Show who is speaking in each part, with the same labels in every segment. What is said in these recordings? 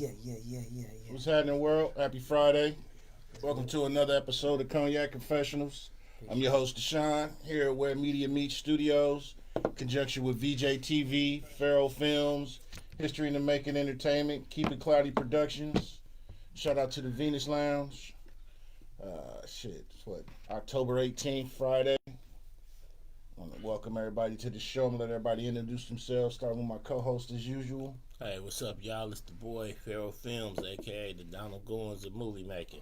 Speaker 1: Yeah.
Speaker 2: What's happening, world? Happy Friday. Welcome to another episode of Cognac Confessionals. I'm your host, Deshaun, here at Where Media Meets Studios, in conjunction with VJ TV, Pharaoh Films, History in the Making Entertainment, Keep It Cloudy Productions. Shout out to the Venus Lounge. It's October 18th, Friday. I want to welcome everybody to the show and let everybody introduce themselves, starting with my co-host as usual.
Speaker 3: Hey, what's up, y'all? It's the boy, Pharaoh Films, a.k.a. the Donald Goins of movie making.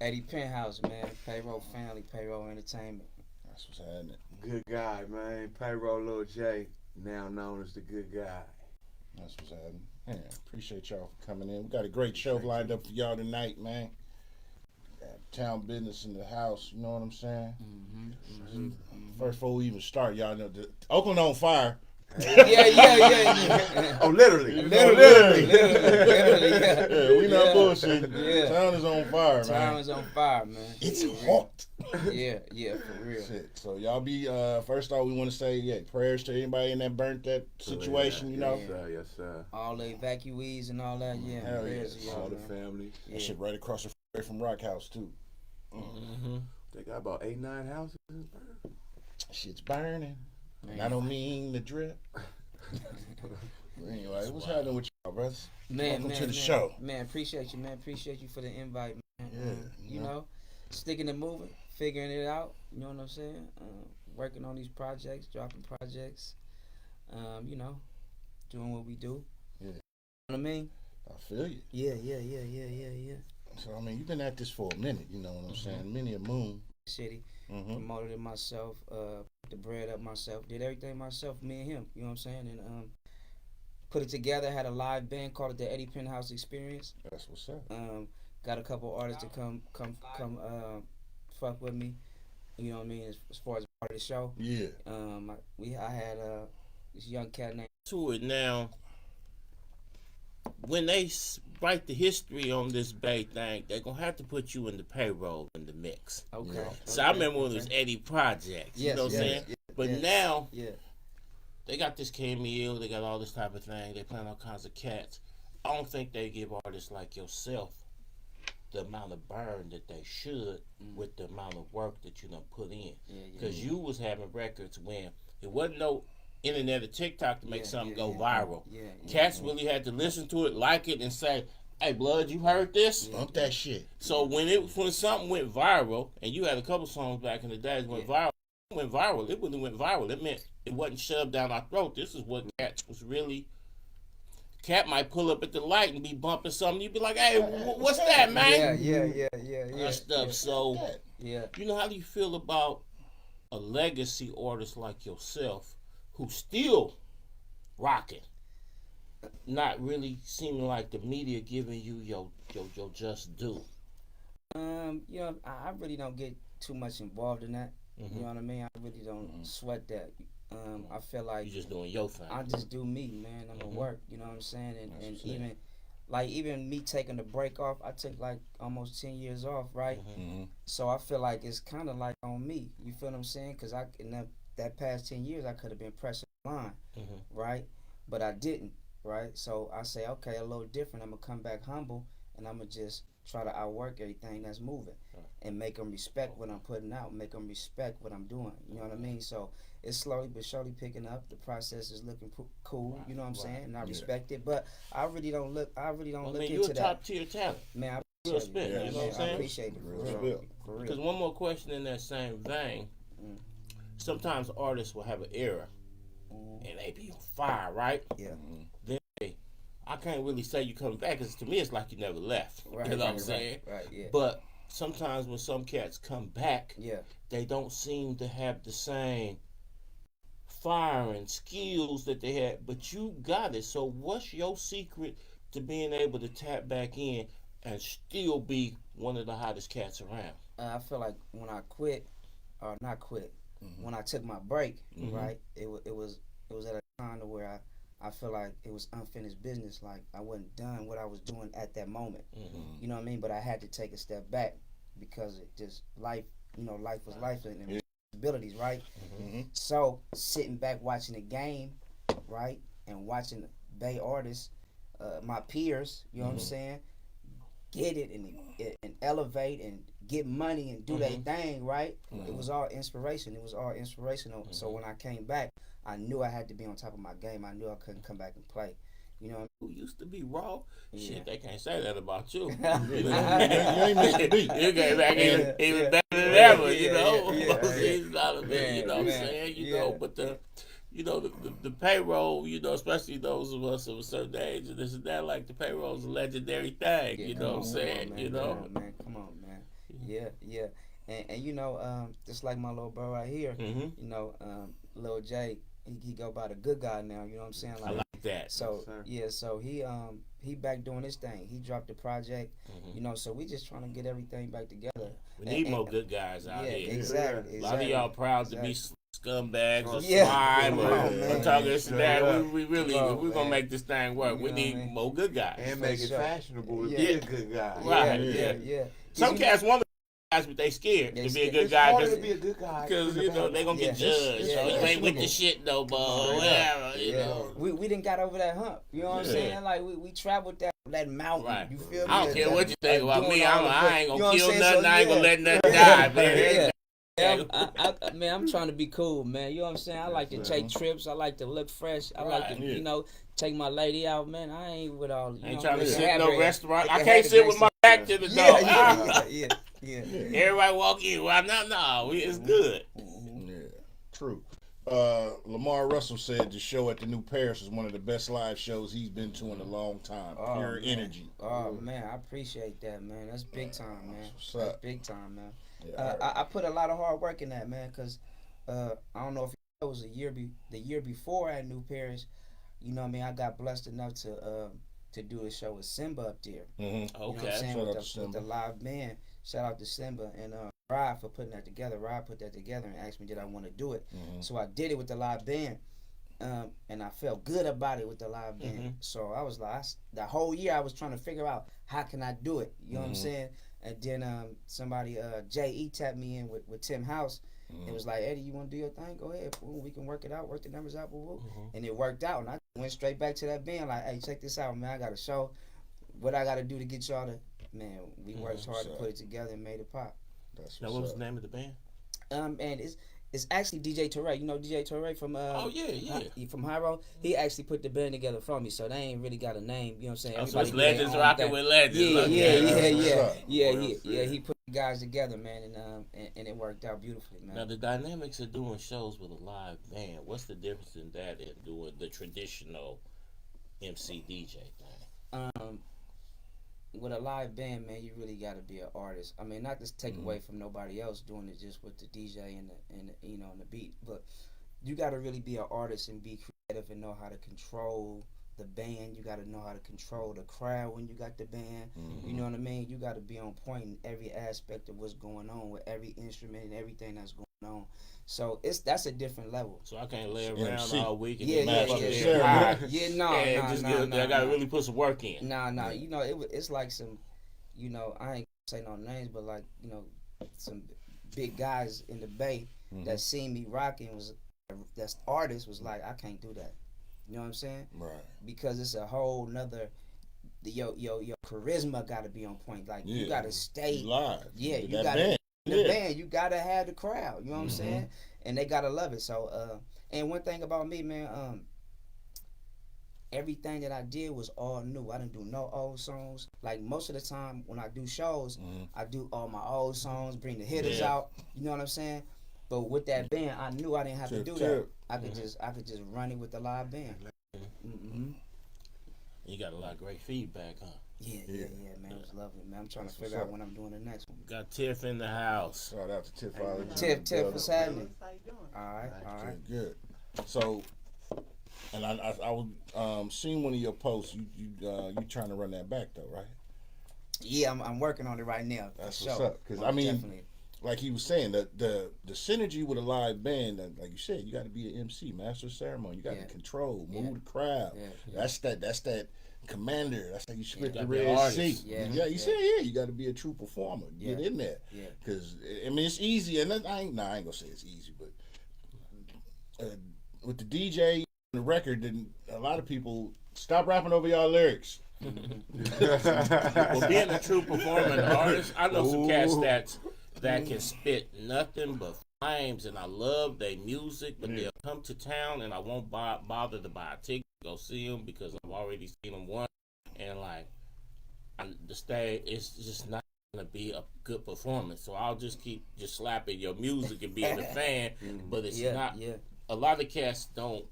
Speaker 1: Eddie Penthouse, man. Payroll Family, Payroll Entertainment.
Speaker 2: That's what's happening.
Speaker 4: Good guy, man. Payroll Lil J, now known as the good guy.
Speaker 2: That's what's happening. Man, appreciate y'all for coming in. We got a great show lined up for y'all tonight, man. Got town business in the house, you know what I'm saying? First, before we even start, y'all know Oakland on fire.
Speaker 1: Yeah.
Speaker 4: Oh, literally.
Speaker 1: Literally,
Speaker 2: Yeah, we not bullshitting.
Speaker 1: Yeah.
Speaker 2: Town is on fire, man.
Speaker 1: Town is on fire, man.
Speaker 2: It's hot.
Speaker 1: Yeah, for real.
Speaker 2: Shit. So y'all be first off, we want to say prayers to anybody in that burnt that situation, you know.
Speaker 4: Yes, sir.
Speaker 1: All the evacuees and all that, yeah.
Speaker 2: Hell
Speaker 1: prayers
Speaker 2: yeah.
Speaker 1: to y'all,
Speaker 4: All the
Speaker 1: man.
Speaker 4: family.
Speaker 2: That shit right across the way from Rock House too.
Speaker 4: They got about 8-9 houses.
Speaker 2: Shit's burning.
Speaker 1: Man.
Speaker 2: I don't mean the drip. Anyway, what's happening with y'all, brothers? Welcome to the show.
Speaker 1: Man, appreciate you, man. Appreciate you for the invite, man.
Speaker 2: Yeah,
Speaker 1: You know, sticking and moving, figuring it out. You know what I'm saying? Working on these projects, dropping projects. You know, doing what we do.
Speaker 2: Yeah.
Speaker 1: You know what I mean?
Speaker 2: I feel you.
Speaker 1: Yeah.
Speaker 2: So I mean, you've been at this for a minute. You know what I'm saying? Many a moon.
Speaker 1: City.
Speaker 2: Mm-hmm.
Speaker 1: Promoted it myself, put the bread up myself, did everything myself, me and him, you know what I'm saying? And put it together, had a live band, called it the Eddie Penthouse Experience.
Speaker 2: That's what's up.
Speaker 1: Got a couple artists to come fuck with me, you know what I mean, as far as part of the show.
Speaker 2: Yeah.
Speaker 1: I had this young cat named
Speaker 3: To it now, when they write the history on this Bay thing, they're going to have to put you in the payroll in the mix.
Speaker 1: Okay.
Speaker 2: Yeah.
Speaker 3: So I remember when it was Eddie Projects, you know what I'm saying? But now, they got this Camille, they got all this type of thing, they playing all kinds of cats. I don't think they give artists like yourself the amount of burn that they should with the amount of work that you done put in. Because you was having records when it wasn't no internet or TikTok to make something go viral. Cats really had to listen to it, like it, and say, "Hey, blood, you heard this?
Speaker 2: Bump that shit."
Speaker 3: So when something went viral, and you had a couple songs back in the day that went viral, it really went viral. It meant it wasn't shoved down our throat. This is what Cats was really. Cat might pull up at the light and be bumping something. You'd be like, "Hey, what's that, man?"
Speaker 1: Yeah.
Speaker 3: Stuff. So,
Speaker 1: Yeah.
Speaker 3: you know, how do you feel about a legacy artist like yourself who still rocking, not really seeming like the media giving you your just due?
Speaker 1: You know, I really don't get too much involved in that. You know what I mean? I really don't sweat that. I feel like
Speaker 3: You just doing your thing.
Speaker 1: I just do me, man. I'm gonna work. You know what I'm saying? And even me taking the break off, I took like almost 10 years off, right? So I feel like it's kind of like on me. You feel what I'm saying? Because in that past 10 years, I could have been pressing the line, right? But I didn't, right? So I say, okay, a little different. I'm gonna come back humble, and I'm gonna just try to outwork everything that's moving, and make them respect what I'm putting out, make them respect what I'm doing. You know what I mean? So it's slowly but surely picking up. The process is looking cool. You know what I'm saying? And I respect it, but I really don't look. I really don't look into
Speaker 3: you're a
Speaker 1: that.
Speaker 3: top tier talent.
Speaker 1: Man, I
Speaker 3: Real
Speaker 1: appreciate
Speaker 3: spit,
Speaker 1: it.
Speaker 3: you know what I'm
Speaker 1: I
Speaker 3: saying?
Speaker 1: appreciate it. For real.
Speaker 3: Because one more question in that same vein. Sometimes artists will have an era, and they be on fire, right?
Speaker 1: Yeah.
Speaker 3: Then I can't really say you coming back, because to me it's like you never left.
Speaker 1: Right,
Speaker 3: you know what I'm saying?
Speaker 1: Right. Yeah.
Speaker 3: But sometimes when some cats come back,
Speaker 1: Yeah.
Speaker 3: they don't seem to have the same fire and skills that they had. But you got it. So what's your secret to being able to tap back in and still be one of the hottest cats around?
Speaker 1: I feel like when I quit, or not quit, when I took my break, right? It was at a time to where I feel like it was unfinished business. Like I wasn't done what I was doing at that moment. You know what I mean? But I had to take a step back because it just life was life and responsibilities, right? So sitting back watching the game, right, and watching Bay artists my peers. You know what I'm saying? Get it and elevate and get money and do their thing, right? It was all inspiration. It was all inspirational. So when I came back, I knew I had to be on top of my game. I knew I couldn't come back and play. You know,
Speaker 3: who used to be raw. Yeah. Shit, they can't say that about you. You
Speaker 2: ain't missed the beat.
Speaker 3: You came back even better than ever. You know, you know what I'm saying. You know, but the payroll, you know, especially those of us of a certain age and this and that, like the payroll is a legendary thing. You know what I'm saying?
Speaker 1: Man,
Speaker 3: you know,
Speaker 1: come on, man. Yeah. And you know, just like my little bro right here, you know, Lil J, he go by the good guy now. You know what I'm saying?
Speaker 3: Like, I like that.
Speaker 1: So so he back doing his thing. He dropped the project. You know, so we just trying to get everything back together.
Speaker 3: We need more good guys out here.
Speaker 1: Exactly.
Speaker 3: A lot of y'all proud to be scumbags or slime or talking this and that. We gonna make this thing work. We need more good guys
Speaker 4: and make it fashionable to be a good guy.
Speaker 3: Right? Yeah. Some cats want to. But they scared to be a good guy because you know they gonna get judged. So you ain't with the shit though, but whatever. You know,
Speaker 1: we didn't got over that hump. You know what I'm saying? Like we traveled that mountain.
Speaker 3: Right.
Speaker 1: You feel me?
Speaker 3: I don't care what you think about me. I ain't gonna kill nothing. I ain't gonna let nothing die, man.
Speaker 1: I'm trying to be cool, man. You know what I'm saying? I like to take trips. I like to look fresh. I like to, you know, take my lady out, man. I ain't with all.
Speaker 3: Ain't trying to sit in no restaurant. I can't sit with my back to the door.
Speaker 1: Yeah.
Speaker 3: Everybody walk in. Well, no. It's good.
Speaker 2: Yeah, true. Lamar Russell said the show at the New Paris is one of the best live shows he's been to in a long time. Pure energy.
Speaker 1: Oh man, I appreciate that, man. That's big time, man. That's big time, man.
Speaker 2: Yeah,
Speaker 1: I put a lot of hard work in that, man, because I don't know if it was the year before at New Paris. You know what I mean? I got blessed enough to do a show with Simba up there.
Speaker 3: Okay.
Speaker 1: You know what I'm saying? With the live band. Shout out to Simba and Rod for putting that together. Rod put that together and asked me did I want to do it. So I did it with the live band. And I felt good about it with the live band. So I was like, the whole year I was trying to figure out how can I do it. You know what I'm saying? And then somebody, J.E. tapped me in with Tim House. It was like, Eddie, you want to do your thing? Go ahead. Boom, we can work it out, work the numbers out. Boom. And it worked out. And I went straight back to that band like, hey, check this out, man. I got a show. What I got to do to get y'all to, man, we worked hard to put it together and made it pop.
Speaker 3: Now, what was the name of the band?
Speaker 1: And it's actually DJ Torre. You know DJ Torre from from Hyro. He actually put the band together for me, so they ain't really got a name. You know what I'm saying?
Speaker 3: So it's Legends rocking with Legends.
Speaker 1: Yeah. He put the guys together, man, and it worked out beautifully, man.
Speaker 3: Now the dynamics of doing shows with a live band. What's the difference in that and doing the traditional MC DJ thing?
Speaker 1: With a live band, man, you really got to be an artist. I mean, not to take away from nobody else doing it just with the DJ and the you know, and the beat, but you got to really be an artist and be creative and know how to control the band. You got to know how to control the crowd when you got the band. You know what I mean? You got to be on point in every aspect of what's going on with every instrument and everything that's going on. So that's a different level.
Speaker 3: So I can't lay around all week and I gotta really put some work in.
Speaker 1: Nah. You know, it's like some, you know, I ain't gonna say no names, but like, you know, some big guys in the Bay that seen me rocking that's artists was like, I can't do that. You know what I'm saying?
Speaker 2: Right.
Speaker 1: Because it's a whole nother. Your charisma got to be on point. Like you got to stay
Speaker 2: live.
Speaker 1: Yeah, you got to. The band, you gotta have the crowd. You know what I'm saying? And they gotta love it. So, and one thing about me, man, everything that I did was all new. I didn't do no old songs. Like most of the time when I do shows, I do all my old songs, bring the hitters out. You know what I'm saying? But with that band, I knew I didn't have to do that. I could just run it with the live band.
Speaker 3: You got a lot of great feedback, huh?
Speaker 1: Yeah, man. It was lovely, man. I'm trying to figure out when I'm doing the next one.
Speaker 3: Got Tiff in the house.
Speaker 2: Shout out to
Speaker 1: Tiff. Tiff, what's happening? All right.
Speaker 2: Good. So, and I was seeing one of your posts. You trying to run that back though, right?
Speaker 1: Yeah, I'm working on it right now.
Speaker 2: That's what's up. Because I mean, definitely. Like he was saying, the synergy with a live band, like you said, you got to be an MC, master of ceremony. You got to control, move the crowd. That's that commander. That's how you split the Red Sea. You said you got to be a true performer. Get in there. Because I mean, it's easy, and I ain't gonna say it's easy, but with the DJ, the record, then a lot of people stop rapping over y'all lyrics.
Speaker 3: Well, being a true performing artist, I know some cats that can spit nothing but flames, and I love their music, but they'll come to town, and I won't bother to buy a ticket to go see them because I've already seen them once, and like the stage, it's just not gonna be a good performance. So I'll just keep slapping your music and being a fan, but it's not. Yeah. A lot of cats don't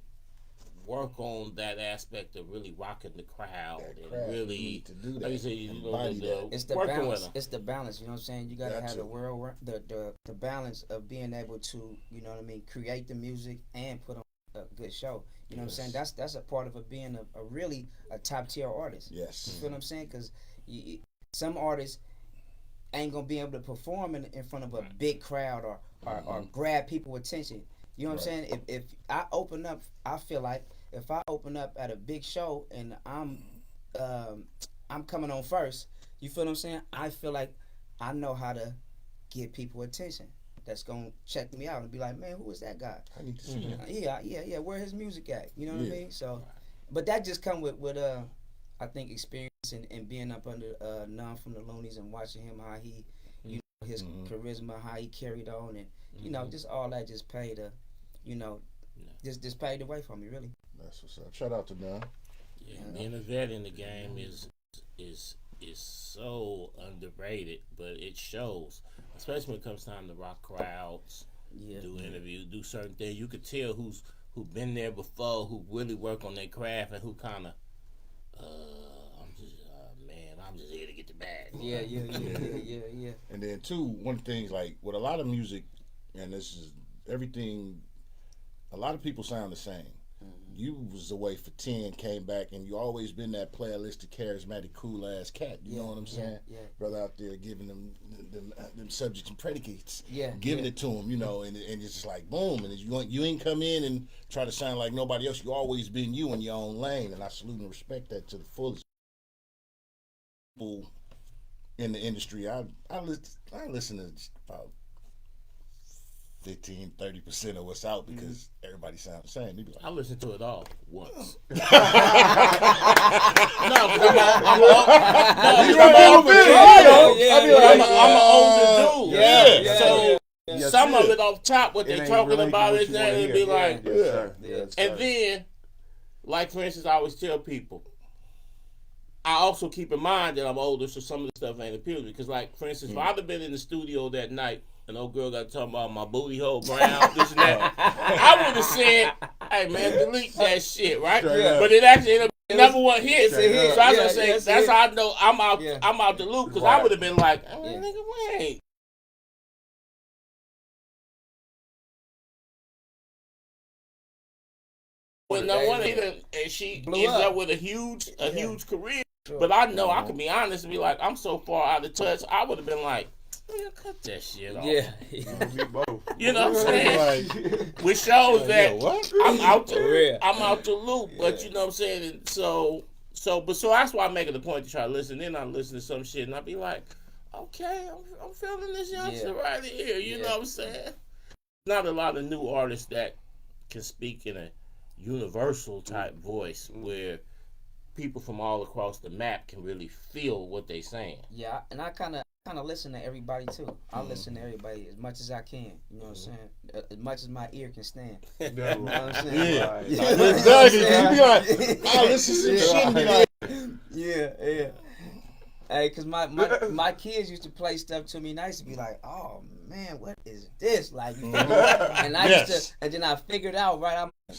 Speaker 3: work on that aspect of really rocking the crowd and really,
Speaker 2: to do that.
Speaker 3: Like you said,
Speaker 1: it's the
Speaker 3: working
Speaker 1: balance.
Speaker 3: with them.
Speaker 1: It's the balance. You know what I'm saying? You gotta have the balance of being able to, you know what I mean, create the music and put on a good show. You know what I'm saying? That's a part of it being a really top tier artist.
Speaker 2: Yes.
Speaker 1: You feel what I'm saying? Because some artists ain't gonna be able to perform in front of a big crowd or grab people's attention. You know what I'm saying? If I open up, I feel like if I open up at a big show and I'm coming on first, you feel what I'm saying? I feel like I know how to get people attention. That's gonna check me out and be like, man, who is that guy?
Speaker 2: I need to see him.
Speaker 1: Yeah. Where his music at? You know what I mean? So, but that just come with I think experience and being up under None from the Loonies and watching him how he, you know, his charisma, how he carried on, and you know, just all that just paid just paid the way for me, really.
Speaker 2: That's what's up. Shout out to None.
Speaker 3: Yeah, being a vet in the game is so underrated, but it shows, especially when it comes time to rock crowds, do interviews, do certain things. You could tell who been there before, who really work on their craft, and who kind of, I'm just here to get the bag.
Speaker 1: Yeah.
Speaker 2: And then two, one thing, like with a lot of music, and this is everything, a lot of people sound the same. You was away for 10, came back, and you always been that playalistic, charismatic, cool ass cat. You know what I'm saying?
Speaker 1: Yeah.
Speaker 2: Brother out there giving them subjects and predicates, giving it to them, you know, and it's just like boom. And you ain't come in and try to sound like nobody else. You always been you in your own lane, and I salute and respect that to the fullest. People in the industry, I listen to just about 15-30% of what's out because everybody sounds the same. They be like,
Speaker 3: I listen to it all once. I'm an older dude. So some of it off top, what they talking about is that it'd be like, and then, like for instance, I always tell people, I also keep in mind that I'm older, so some of the stuff ain't appealing. Because, like, for instance, if I'd have been in the studio that night, an old girl got talking about my booty hole brown, this and that, I would have said, hey, man, delete that shit, right? Yeah. But it actually ended up number one hit. So I was going to say, that's how I know I'm out the loop. Because I would have been like, nigga, wait. When no one and she ends up with a huge career. Sure. But I know I can be honest and be like, I'm so far out of touch. I would have been like, cut that shit off. Yeah. You know what I'm saying? Which shows that I'm out the loop. But you know what I'm saying? And so that's why I make it a point to try to listen. Then I listen to some shit and I be like, okay, I'm feeling this youngster right here. You know what I'm saying? Not a lot of new artists that can speak in a universal type voice where people from all across the map can really feel what they saying.
Speaker 1: Yeah, and I kind of listen to everybody too. I listen to everybody as much as I can. You know what I'm saying? As much as my ear can stand. You know what I'm saying?
Speaker 2: Exactly. You be like, oh, this is some shit. And be like,
Speaker 1: yeah. Hey, cause my kids used to play stuff to me, and I used to be like, oh man, what is this? Like, you know? And I used to, and then I figured out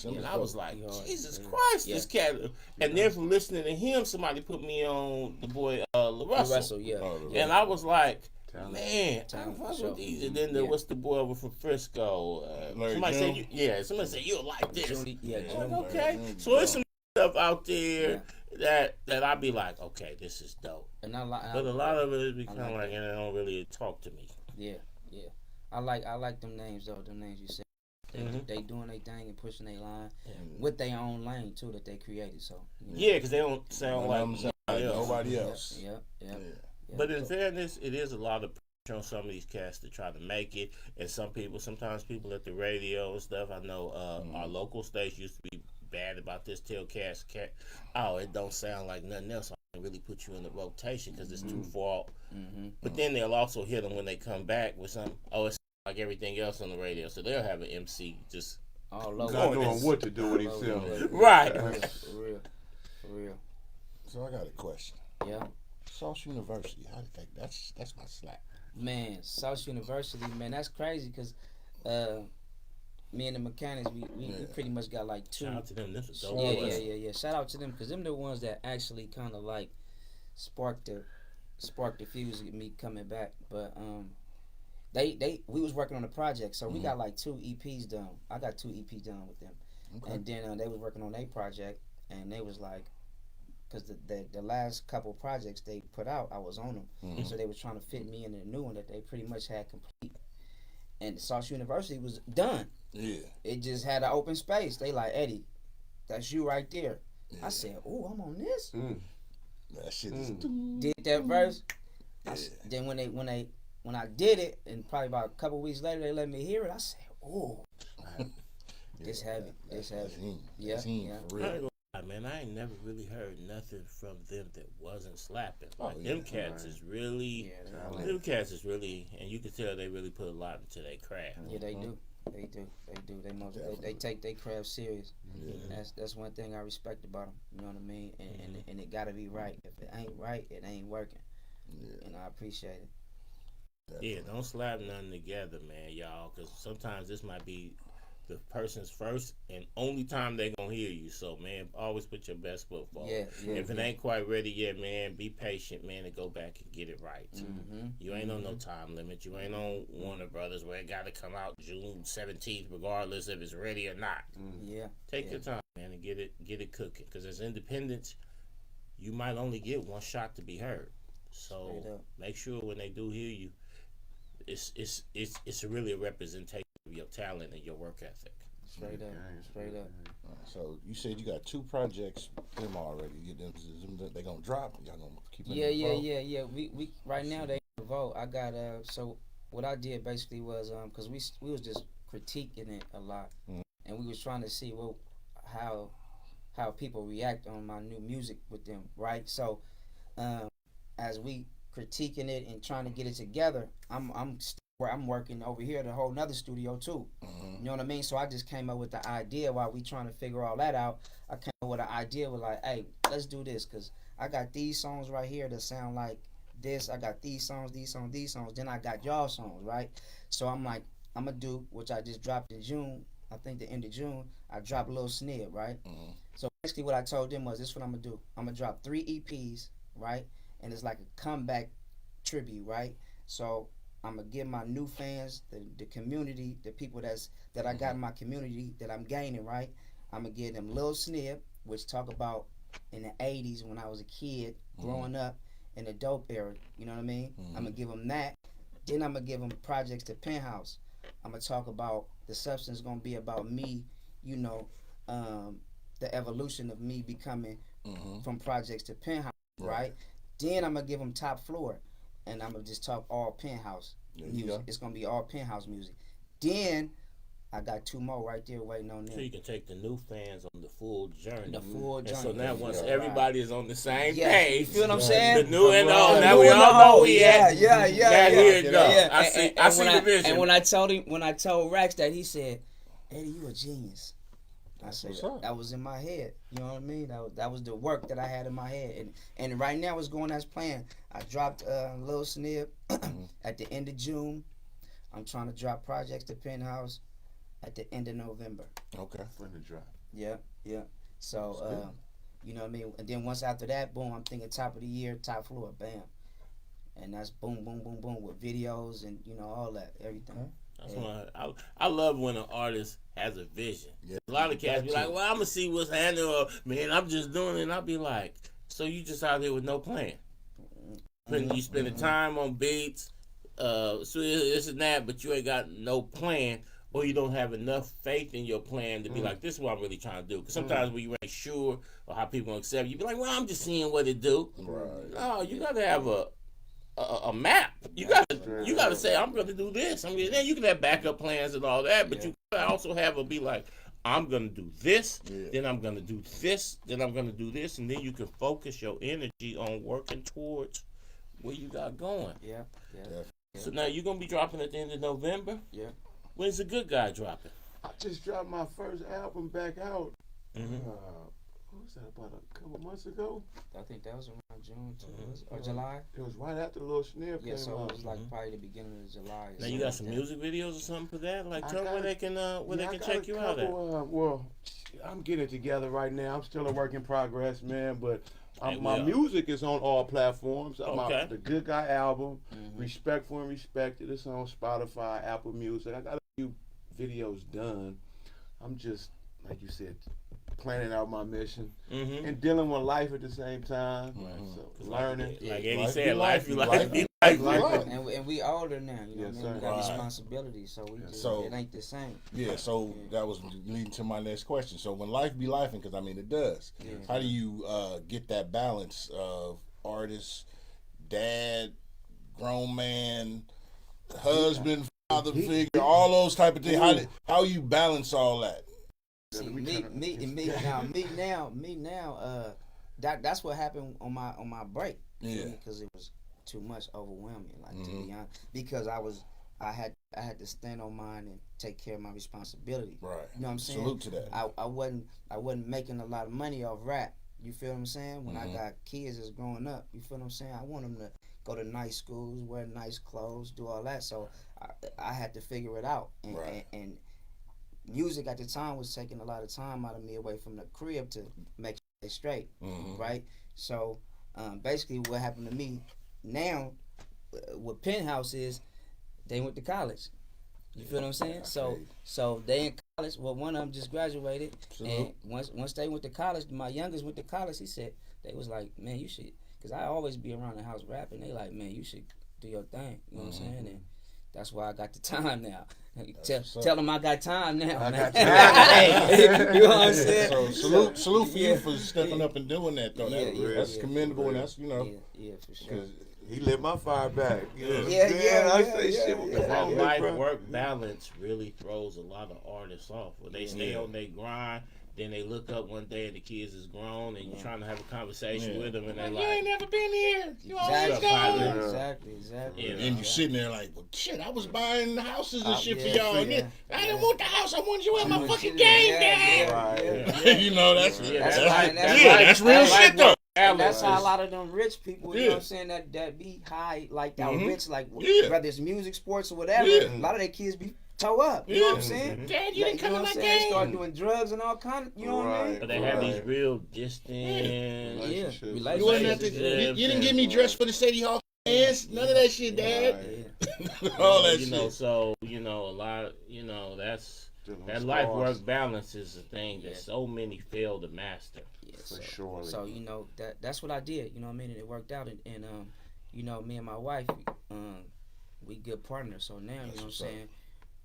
Speaker 3: and I was like, Jesus Christ, this cat. And then from listening to him, somebody put me on the boy LaRussell. And I was like, man, I'm fucking with these. And then what's the boy over from Frisco? Somebody said you'll like this. Okay, so there's some stuff out there that I'd be like, okay, this is dope. But a lot of it become like, and they don't really talk to me.
Speaker 1: Yeah. I like them names though. Them names you said. They doing their thing and pushing their line with their own lane too that they created. So
Speaker 3: because they don't sound like
Speaker 2: nobody else.
Speaker 1: Yeah.
Speaker 3: But in fairness, it is a lot of pressure on some of these cats to try to make it, and sometimes people at the radio and stuff. I know our local station used to be bad about this, tell Cass, oh, it don't sound like nothing else. I can really put you in the rotation because it's too far. But then they'll also hit them when they come back with some, oh, it's like everything else on the radio. So they'll have an MC just
Speaker 4: not knowing what to do with himself.
Speaker 3: Right.
Speaker 1: For real.
Speaker 2: So I got a question.
Speaker 1: Yeah.
Speaker 2: Sauce University, how did they? That's my slap.
Speaker 1: Man, Sauce University, man, that's crazy because me and the mechanics, we pretty much got like two.
Speaker 3: Shout out to them. This is dope.
Speaker 1: Yeah. Shout out to them because them the ones that actually kind of like sparked the fuse with me coming back. But we was working on a project, so we got like 2 EPs done. I got 2 EPs done with them, and then they was working on their project, and they was like, because the last couple projects they put out, I was on them, so they was trying to fit me into the new one that they pretty much had complete. And Sauce University was done. Yeah. It just had an open space. They like, Eddie, that's you right there. Yeah. I said, oh, I'm on this.
Speaker 2: That shit is
Speaker 1: did that verse. Then when I did it, and probably about a couple weeks later they let me hear it, I said, oh, this heavy. Yeah.
Speaker 3: For real. Man, I ain't never really heard nothing from them that wasn't slapping. Like, them cats is really, and you can tell they really put a lot into their craft.
Speaker 1: Yeah, they do. They take their craft serious. Yeah. That's one thing I respect about them. You know what I mean? And it gotta be right. If it ain't right, it ain't working. Yeah. And I appreciate it.
Speaker 3: Yeah, don't slap nothing together, man, y'all, because sometimes this might be the person's first and only time they gonna hear you. So, man, always put your best foot forward. If it ain't quite ready yet, man, be patient, man, and go back and get it right. You ain't on no time limit. You ain't on Warner Brothers where it got to come out June 17th, regardless if it's ready or not. Take your time, man, and get it cooking. Because as independents, you might only get one shot to be heard. So make sure when they do hear you, it's really a representation of your talent and your work ethic.
Speaker 1: Straight up.
Speaker 2: So you said you got 2 projects them already. They gonna drop? Y'all gonna keep them?
Speaker 1: Yeah. We right now they vote. I got so what I did basically was because we was just critiquing it a lot, and we was trying to see how people react on my new music with them, right? So as we critiquing it and trying to get it together, I'm working over here at a whole nother studio too. You know what I mean? So I just came up with the idea while we trying to figure all that out. I came up with an idea with like, hey, let's do this because I got these songs right here that sound like this. I got these songs. Then I got y'all songs, right? So I'm like, I'm gonna do, which I just dropped in June. I think the end of June, I dropped a little snare, right? So basically what I told them was, this is what I'm gonna do. I'm gonna drop 3 EPs, right? And it's like a comeback tribute, right? So I'm gonna give my new fans, the community, the people that I got in my community that I'm gaining, right? I'm gonna give them Lil Snip, which talk about in the 80s when I was a kid growing up in the dope era. You know what I mean? I'm gonna give them that. Then I'm gonna give them Projects to Penthouse. I'm gonna talk about the substance gonna be about me, you know, the evolution of me becoming from Projects to Penthouse, right? Then I'm gonna give them Top Floor. And I'm going to just talk all Penthouse music. It's going to be all Penthouse music. Then I got 2 more right there waiting on them.
Speaker 3: So you can take the new fans on the full journey.
Speaker 1: And
Speaker 3: so now once everybody is on the same page.
Speaker 1: You feel what I'm saying?
Speaker 3: The new and old. Now we all know we at.
Speaker 1: Yeah.
Speaker 3: Here it goes. I see the vision.
Speaker 1: And when I told Rax that, he said, Eddie, you a genius. I said, that was in my head. You know what I mean? That was the work that I had in my head. And right now it's going as planned. I dropped Lil Snip at the end of June. I'm trying to drop Projects to Penthouse at the end of November.
Speaker 2: Okay.
Speaker 4: When to drop.
Speaker 1: Yeah. So, you know what I mean? And then once after that, boom, I'm thinking top of the year, Top Floor, bam. And that's boom, boom, boom, boom with videos and, you know, all that, everything.
Speaker 3: That's why I love when an artist has a vision. Yeah. A lot of cats be like, well, I'm going to see what's happening. Or, man, I'm just doing it. And I'll be like, so you just out here with no plan. You spending time on beats, so this and that, but you ain't got no plan. Or you don't have enough faith in your plan to be like, this is what I'm really trying to do. Because sometimes when you ain't sure of how people gonna accept you be like, well, I'm just seeing what it do.
Speaker 2: Right.
Speaker 3: No, you got to have a map. You got to say, I'm going to do this. I mean, then you can have backup plans and all that, but you gotta also have be like, I'm gonna do this, then I'm gonna do this, then I'm gonna do this, and then you can focus your energy on working towards where you got going.
Speaker 1: Yeah.
Speaker 3: So now you're gonna be dropping at the end of November.
Speaker 1: Yeah.
Speaker 3: When's the Good Guy dropping?
Speaker 4: I just dropped my first album back out.
Speaker 3: Mm-hmm.
Speaker 4: What was that, about a couple months ago?
Speaker 1: I think that was around June or July.
Speaker 4: It was right after Lil Snare came
Speaker 1: Yeah, so
Speaker 4: out.
Speaker 1: it was like probably the beginning of July.
Speaker 3: Now you got some music videos or something for that? Like tell them where they can check you out at.
Speaker 4: Well, I'm getting it together right now. I'm still a work in progress, man. But my
Speaker 3: are.
Speaker 4: music is on all platforms.
Speaker 3: Okay.
Speaker 4: The Good Guy album, Respectful and Respected. It's on Spotify, Apple Music. I got a few videos done. I'm just, like you said, planning out my mission and dealing with life at the same time. So learning.
Speaker 3: Like Eddie said, life.
Speaker 1: And we older now, you know
Speaker 4: Yes,
Speaker 1: what I mean? We
Speaker 4: sir.
Speaker 1: got responsibilities, so we just,
Speaker 2: So-
Speaker 1: it ain't the same.
Speaker 2: Yeah, so that was leading to my next question. So when life be lifing, because I mean it does, how do you get that balance of artist, dad, grown man, husband, father figure, all those type of things? How you balance all that?
Speaker 1: See, me now. That's what happened on my break.
Speaker 2: Yeah.
Speaker 1: Because it was too much overwhelming. Like to be honest, because I had to stand on mine and take care of my responsibility.
Speaker 2: Right.
Speaker 1: You know what I'm saying?
Speaker 2: Salute to that.
Speaker 1: I wasn't making a lot of money off rap. You feel what I'm saying? When I got kids that's growing up, you feel what I'm saying? I want them to go to nice schools, wear nice clothes, do all that. So I had to figure it out. And music at the time was taking a lot of time out of me away from the crib to make it straight, right? So basically what happened to me now with Penthouse is they went to college. You feel what I'm saying? So they in college. Well, one of them just graduated, and once they went to college, my youngest went to college. He said they was like, man, you should, because I always be around the house rapping. They like, man, you should do your thing. You know what I'm saying? And that's why I got the time now. Tell them I got time now.
Speaker 4: I
Speaker 1: man.
Speaker 4: got time.
Speaker 1: You know what I'm saying?
Speaker 2: So salute for you for stepping up and doing that though. That's commendable, and that's
Speaker 1: Yeah, for sure.
Speaker 4: He lit my fire back. You know what I'm
Speaker 1: Yeah,
Speaker 4: saying?
Speaker 1: yeah,
Speaker 4: I
Speaker 1: yeah,
Speaker 4: say
Speaker 1: yeah,
Speaker 4: shit.
Speaker 1: yeah.
Speaker 4: What's
Speaker 3: That
Speaker 4: wrong with
Speaker 3: life
Speaker 4: bro?
Speaker 3: work balance really throws a lot of artists off. When they stay on their grind, then they look up one day and the kids is grown, and you're trying to have a conversation with them, and they're like, "You ain't never been here. You always gone."
Speaker 1: Exactly.
Speaker 2: and you sitting there like, well, shit, I was buying houses and shit for
Speaker 1: yeah,
Speaker 2: y'all.
Speaker 1: yeah.
Speaker 2: I didn't want the house. I wanted you at my fucking
Speaker 1: Yeah,
Speaker 2: game,
Speaker 1: yeah,
Speaker 2: Dad.
Speaker 4: Right.
Speaker 2: You know, that's
Speaker 1: That's
Speaker 2: real shit though.
Speaker 1: And that's how a lot of them rich people, you know what I'm saying, that be high, like that rich, like whether it's music, sports, or whatever, a lot of their kids be toe up. You know what I'm saying?
Speaker 3: Dad, you didn't come to my
Speaker 1: They
Speaker 3: game.
Speaker 1: start doing drugs and all kind of, you know what I mean?
Speaker 3: But they have these real distant
Speaker 4: Relationships.
Speaker 2: You wasn't at the, you didn't get me dressed for the Sadie Hawk dance. None of that shit, Dad. All that shit.
Speaker 3: So a lot. That life work balance is a thing that so many fail to master.
Speaker 4: For sure.
Speaker 1: So that's what I did. You know what I mean? And it worked out. And me and my wife, we good partners. So now you know what I'm saying.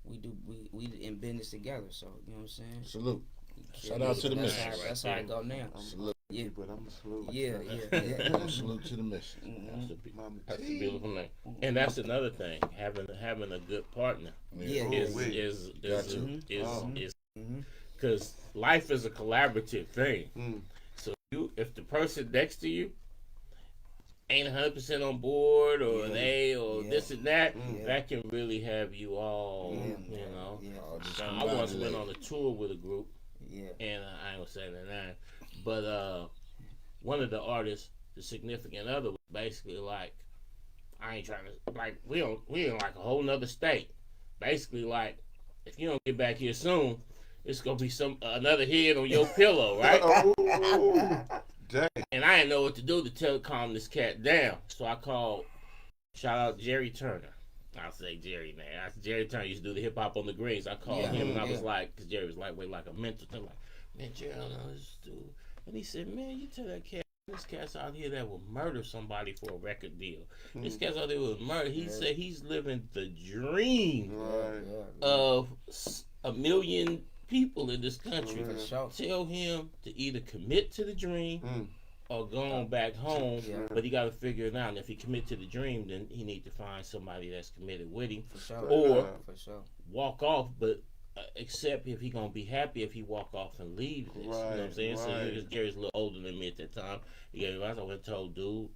Speaker 1: We in business together. So you know what I'm saying.
Speaker 2: Salute. Shout out to the mission.
Speaker 1: That's how I go now.
Speaker 2: Salute.
Speaker 1: Yeah.
Speaker 4: But I'm a salute.
Speaker 1: Yeah.
Speaker 2: Salute to the mission.
Speaker 3: That's a beautiful thing. And that's another thing. Having a good partner is because life is a collaborative thing. So if the person next to you ain't 100% on board or this and that, that can really have you all, I once went on a tour with a group, and I ain't gonna say their name, but one of the artists, the significant other, was basically like, I ain't trying to, like, we in like a whole nother state. Basically like, if you don't get back here soon, it's gonna be another head on your pillow, right?
Speaker 4: Dang.
Speaker 3: And I didn't know what to do to calm this cat down. So I called, shout out Jerry Turner. I'll say Jerry, man. Jerry Turner used to do the hip hop on the greens. I called him and I was like, because Jerry was lightweight like a mental thing. Like, man, Jerry, I don't know this dude. And he said, man, you tell that cat, this cat's out here that will murder somebody for a record deal. This cat's out there will murder. He said he's living the dream of 1 million people in this country. Tell him to either commit to the dream or go on back home, but he got to figure it out. And if he commit to the dream, then he need to find somebody that's committed with him, or walk off. But accept if he gonna be happy if he walk off and leave this. You know what I'm saying? So Gary's a little older than me at that time. He gave me advice. I went and told dude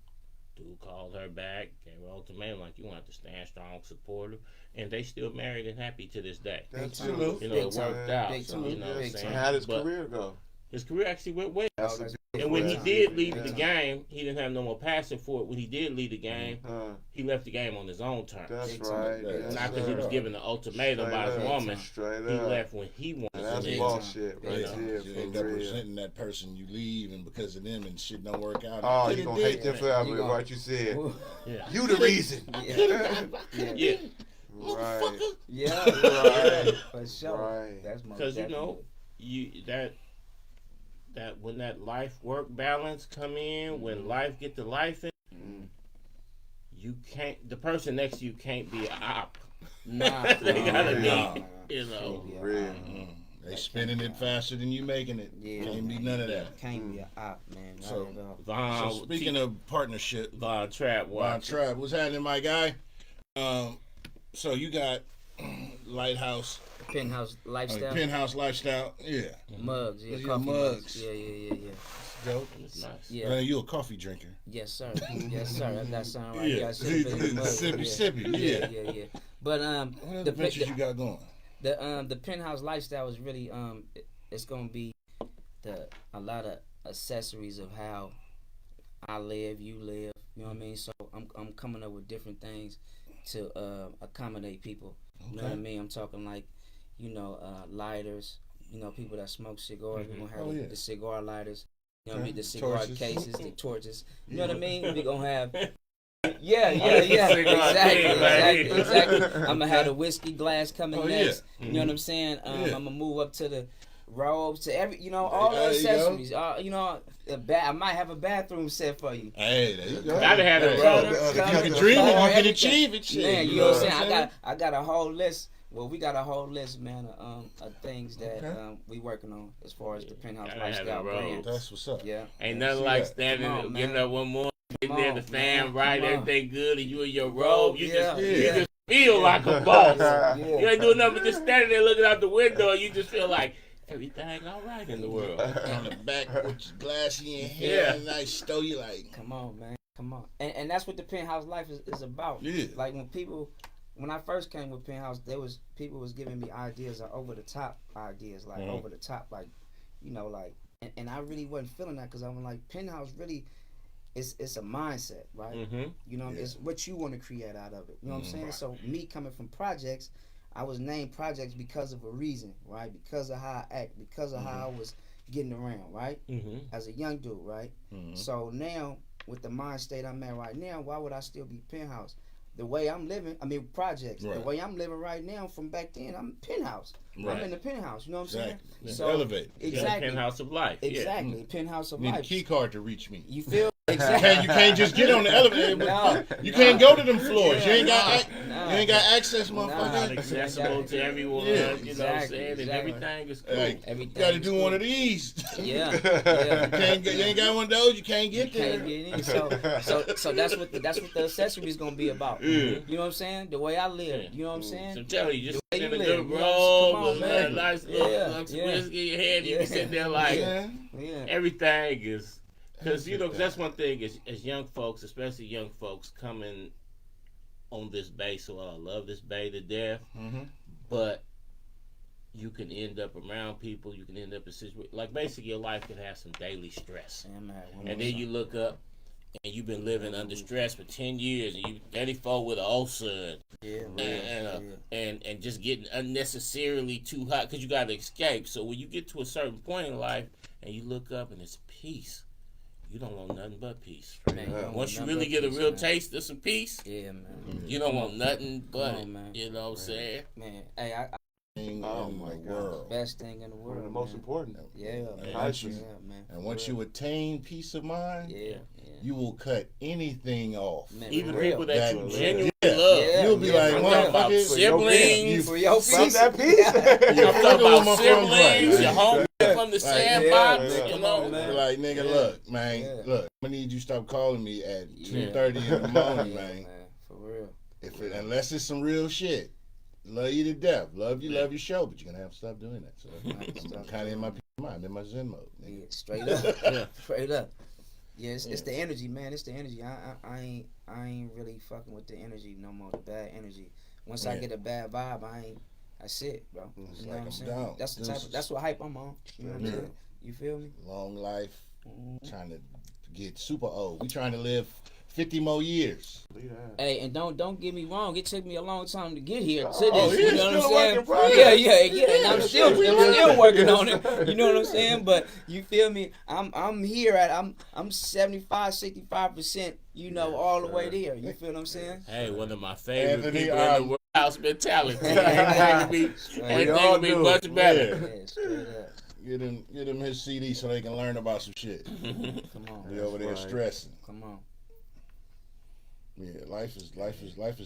Speaker 3: called her back, gave her ultimatum like you want to stand strong, support her, and they still married and happy to this day.
Speaker 4: That's
Speaker 3: true. You know, it worked out. So, you know what I'm saying?
Speaker 4: How did his career go?
Speaker 3: His career actually went well. And when he did leave the game, he didn't have no more passion for it. When he did leave the game, he left the game on his own terms.
Speaker 4: That's right.
Speaker 3: Not because he was given the ultimatum by his woman. He left when he wanted to leave.
Speaker 4: That's bullshit right there.
Speaker 2: You end up resenting that person you leave, and because of them and shit don't work out.
Speaker 4: Oh, you gonna hate them forever, what you said. You the reason.
Speaker 3: Yeah.
Speaker 4: Right.
Speaker 1: Yeah.
Speaker 4: Right.
Speaker 1: For sure.
Speaker 4: Right.
Speaker 1: That's
Speaker 3: because you know that when that life work balance come in, when life get to life in, you can't. The person next to you can't be an op.
Speaker 1: Nah,
Speaker 3: they gotta be. You know.
Speaker 2: They spinning it faster than you making it.
Speaker 1: Yeah,
Speaker 2: can't be none of that.
Speaker 1: Can't be an op, man.
Speaker 2: So speaking of partnership,
Speaker 3: Von Trapp,
Speaker 2: what's happening, my guy? So you got Lighthouse.
Speaker 1: Penthouse Lifestyle.
Speaker 2: Penthouse Lifestyle, yeah.
Speaker 1: Mugs, yeah.
Speaker 2: Coffee mugs.
Speaker 1: Yeah.
Speaker 2: Dope.
Speaker 3: It's nice.
Speaker 1: Yeah.
Speaker 2: You a coffee drinker?
Speaker 1: Yes, sir. Yes, sir. I got something right
Speaker 2: here.
Speaker 1: Yeah,
Speaker 2: Sippy.
Speaker 1: Yeah. But
Speaker 2: what other ventures you got going?
Speaker 1: The Penthouse Lifestyle is really it's gonna be a lot of accessories of how I live, you live. You know what I mean? So I'm coming up with different things to accommodate people. You know what I mean? I'm talking like, lighters. People that smoke cigars. We're gonna have the cigar lighters. You know what I mean? The cigar
Speaker 2: torches.
Speaker 1: Cases, the torches. You know what I mean? We're gonna have. Yeah. Exactly. I'm gonna have the whiskey glass coming next. You know what I'm saying? I'm gonna move up to the robes, to all the accessories. I might have a bathroom set for you.
Speaker 2: Hey, there you go.
Speaker 3: Gotta have that.
Speaker 2: You can dream it, you can achieve it. Shit.
Speaker 1: Man, you know what I'm saying? I got a whole list. Well, we got a whole list, man, of things that we working on as far as the Penthouse Lifestyle brand.
Speaker 2: That's what's up.
Speaker 1: Yeah.
Speaker 3: Ain't nothing like standing, getting up one morning, getting there, the fan right, everything good, and you in your robe. You just feel like a boss. You ain't doing nothing but just standing there looking out the window, and you just feel like everything all right in the world.
Speaker 2: On the back with your glass in your hair, and I stow you like.
Speaker 1: Come on, man. Come on. And that's what the Penthouse life is about.
Speaker 2: Yeah.
Speaker 1: Like when I first came with Penthouse, people was giving me ideas, over the top ideas, like over the top, like, and I really wasn't feeling that because I'm like, Penthouse really, it's a mindset, right? Mm-hmm. It's what you want to create out of it. You know what I'm saying? So me coming from projects, I was named projects because of a reason, right? Because of how I act, because of how I was getting around, right? As a young dude, right? So now with the mind state I'm at right now, why would I still be Penthouse? The way I'm living, projects. Right. The way I'm living right now from back then, I'm Penthouse. Right. I'm in the Penthouse. You know what I'm saying?
Speaker 2: So elevate.
Speaker 1: Exactly.
Speaker 3: Penthouse of life.
Speaker 1: Exactly. Penthouse of
Speaker 2: life.
Speaker 1: Need
Speaker 2: a key card to reach me.
Speaker 1: You feel? Exactly.
Speaker 2: You can't just get on the elevator. You can't go to them floors. You ain't got access, motherfucker.
Speaker 3: Not accessible to everyone. You know what I'm saying? And everything is cool.
Speaker 2: You got to do one of these.
Speaker 1: Yeah.
Speaker 2: You ain't got one of those. You can't get there.
Speaker 1: Can't get in. So that's what the accessory is gonna be about. You know what I'm saying? The way I live. You know what I'm saying?
Speaker 3: So tell you, just in a good robe, a nice little whiskey in your head, you can sit there like everything is. Because, that's one thing as young folks, especially young folks coming on this bay. So I love this bay to death. But you can end up around people. You can end up in situations. Like, basically, your life can have some daily stress. And then you look up and you've been living under stress for 10 years. And you 34 with an ulcer. And just getting unnecessarily too hot because you got to escape. So when you get to a certain point in life and you look up and it's peace. You don't want nothing but peace. Man, once you really get a real taste of some peace, you don't want nothing but it. You know what I'm saying?
Speaker 1: Man, hey,
Speaker 2: oh my God,
Speaker 1: best thing in the world.
Speaker 4: One of the most important.
Speaker 2: And once you attain peace of mind, you will cut anything off.
Speaker 3: Man, even people that you genuinely love.
Speaker 2: You'll be like, motherfucker,
Speaker 3: siblings.
Speaker 1: For your peace.
Speaker 4: That peace.
Speaker 3: I'm talking about siblings, your homie from the sandbox.
Speaker 2: Like, nigga, look, man, look, I need you to stop calling me at 2:30 in the morning, man.
Speaker 1: For real.
Speaker 2: Unless it's some real shit. love you to death. Love your show, but you're gonna have to stop doing that. So I'm kind of in my mind, I'm in my Zen mode. Nigga.
Speaker 1: Yeah, straight up, straight up. Yeah, it's the energy, man. It's the energy. I ain't really fucking with the energy no more. The bad energy. Once I get a bad vibe, that's it, bro. You know what I'm saying?
Speaker 2: Down.
Speaker 1: That's the type. That's what hype I'm on. You know what I'm saying? You feel me?
Speaker 2: Long life, trying to get super old. We trying to live 50 more years.
Speaker 1: Hey, and don't get me wrong. It took me a long time to get here to this.
Speaker 4: You
Speaker 1: know what I'm saying?
Speaker 4: Yeah.
Speaker 1: And I'm still working on it. You know what I'm saying? But you feel me? I'm here I'm 75-65%. You know, all the way there. You feel what I'm saying?
Speaker 3: Hey, one of my favorite people in the world, house mentality. Everything will be much better.
Speaker 1: Yeah, straight up.
Speaker 2: Get him his CD so they can learn about some shit.
Speaker 1: Come on.
Speaker 2: They over there stressing.
Speaker 1: Come on.
Speaker 2: Yeah, life is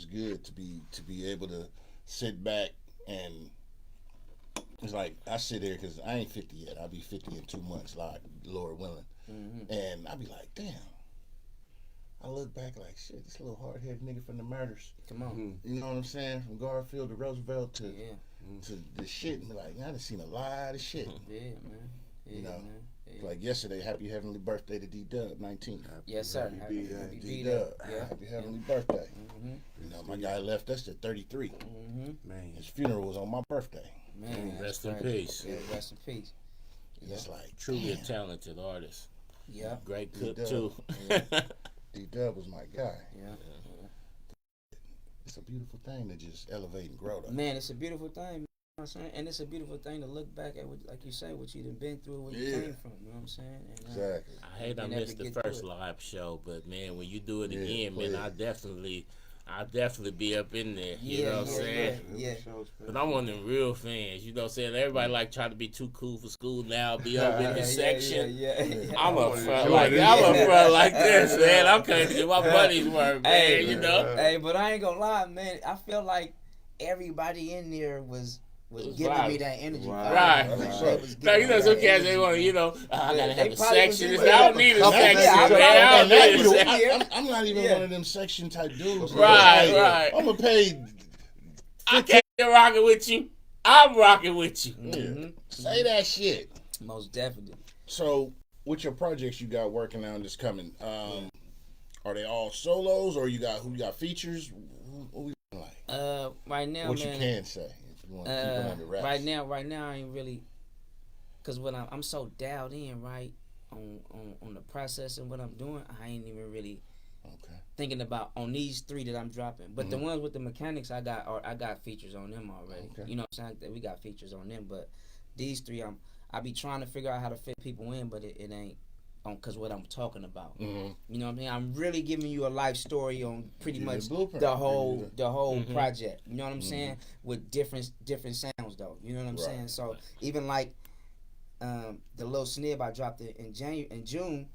Speaker 2: good to be able to sit back and it's like I sit here because I ain't 50 yet. I'll be 50 in 2 months, like Lord willing, and I'll be like, damn. I look back like shit. This little hard headed nigga from the murders.
Speaker 1: Come on.
Speaker 2: You know what I'm saying? From Garfield to Roosevelt to the shit, and be like, I done seen a lot of shit.
Speaker 1: Yeah, man. Yeah,
Speaker 2: you know.
Speaker 1: Man. Yeah.
Speaker 2: Like yesterday, happy heavenly birthday to D-Dub, 19.
Speaker 1: Yes, sir.
Speaker 2: Happy D-Dub.
Speaker 1: Yeah.
Speaker 2: Happy heavenly birthday. You know, my guy left us at 33.
Speaker 4: Man.
Speaker 2: His funeral was on my birthday.
Speaker 1: Man,
Speaker 3: rest in peace.
Speaker 1: Yeah, rest in peace.
Speaker 2: It's like
Speaker 3: Truly a talented artist.
Speaker 1: Yeah.
Speaker 3: Great cook
Speaker 2: D-Dub.
Speaker 3: too.
Speaker 2: D-Dub was my guy.
Speaker 1: Yeah.
Speaker 2: It's a beautiful thing to just elevate and grow. Though.
Speaker 1: Man, it's a beautiful thing. You know what I'm saying? And it's a beautiful thing to look back at, what, like you say, what you done been through, where you came from. You know what I'm saying? And,
Speaker 2: Exactly.
Speaker 3: I hate I missed the first live show, but man, when you do it again, man, I'll definitely be up in there. You know what I'm saying?
Speaker 1: Yeah.
Speaker 3: But I'm one of them real fans. You know what I'm saying? Everybody like try to be too cool for school now, be up in the section. I'm up front like this, man. I'm coming to do my buddy's work, man. You know?
Speaker 1: Hey, but I ain't gonna lie, man. I feel like everybody in there was giving me that energy.
Speaker 3: Right. Now, you know, some cats, they want to, I got to have a section. I don't need a section,
Speaker 2: I'm not even one of them section type dudes.
Speaker 3: Right.
Speaker 2: I'm going to pay.
Speaker 3: I can't be rocking with you. I'm rocking with you.
Speaker 2: Yeah. Say that shit.
Speaker 1: Most definitely.
Speaker 2: So, with your projects you got working on this coming, are they all solos or you got features? What we like?
Speaker 1: Right now,
Speaker 2: what
Speaker 1: man,
Speaker 2: you can say if you want to keep it under wraps.
Speaker 1: Right now, I ain't really, cause when I'm so dialed in, right, on the process and what I'm doing, I ain't even really thinking about on these 3 that I'm dropping. But the ones with the mechanics, I got features on them already. Okay. You know what I'm saying? We got features on them, but these 3, I be trying to figure out how to fit people in, but it ain't. Because what I'm talking about, you know what I mean. I'm really giving you a life story on pretty much the whole project. You know what I'm saying, with different sounds though. You know what I'm saying. So even like the little snib I dropped it in June,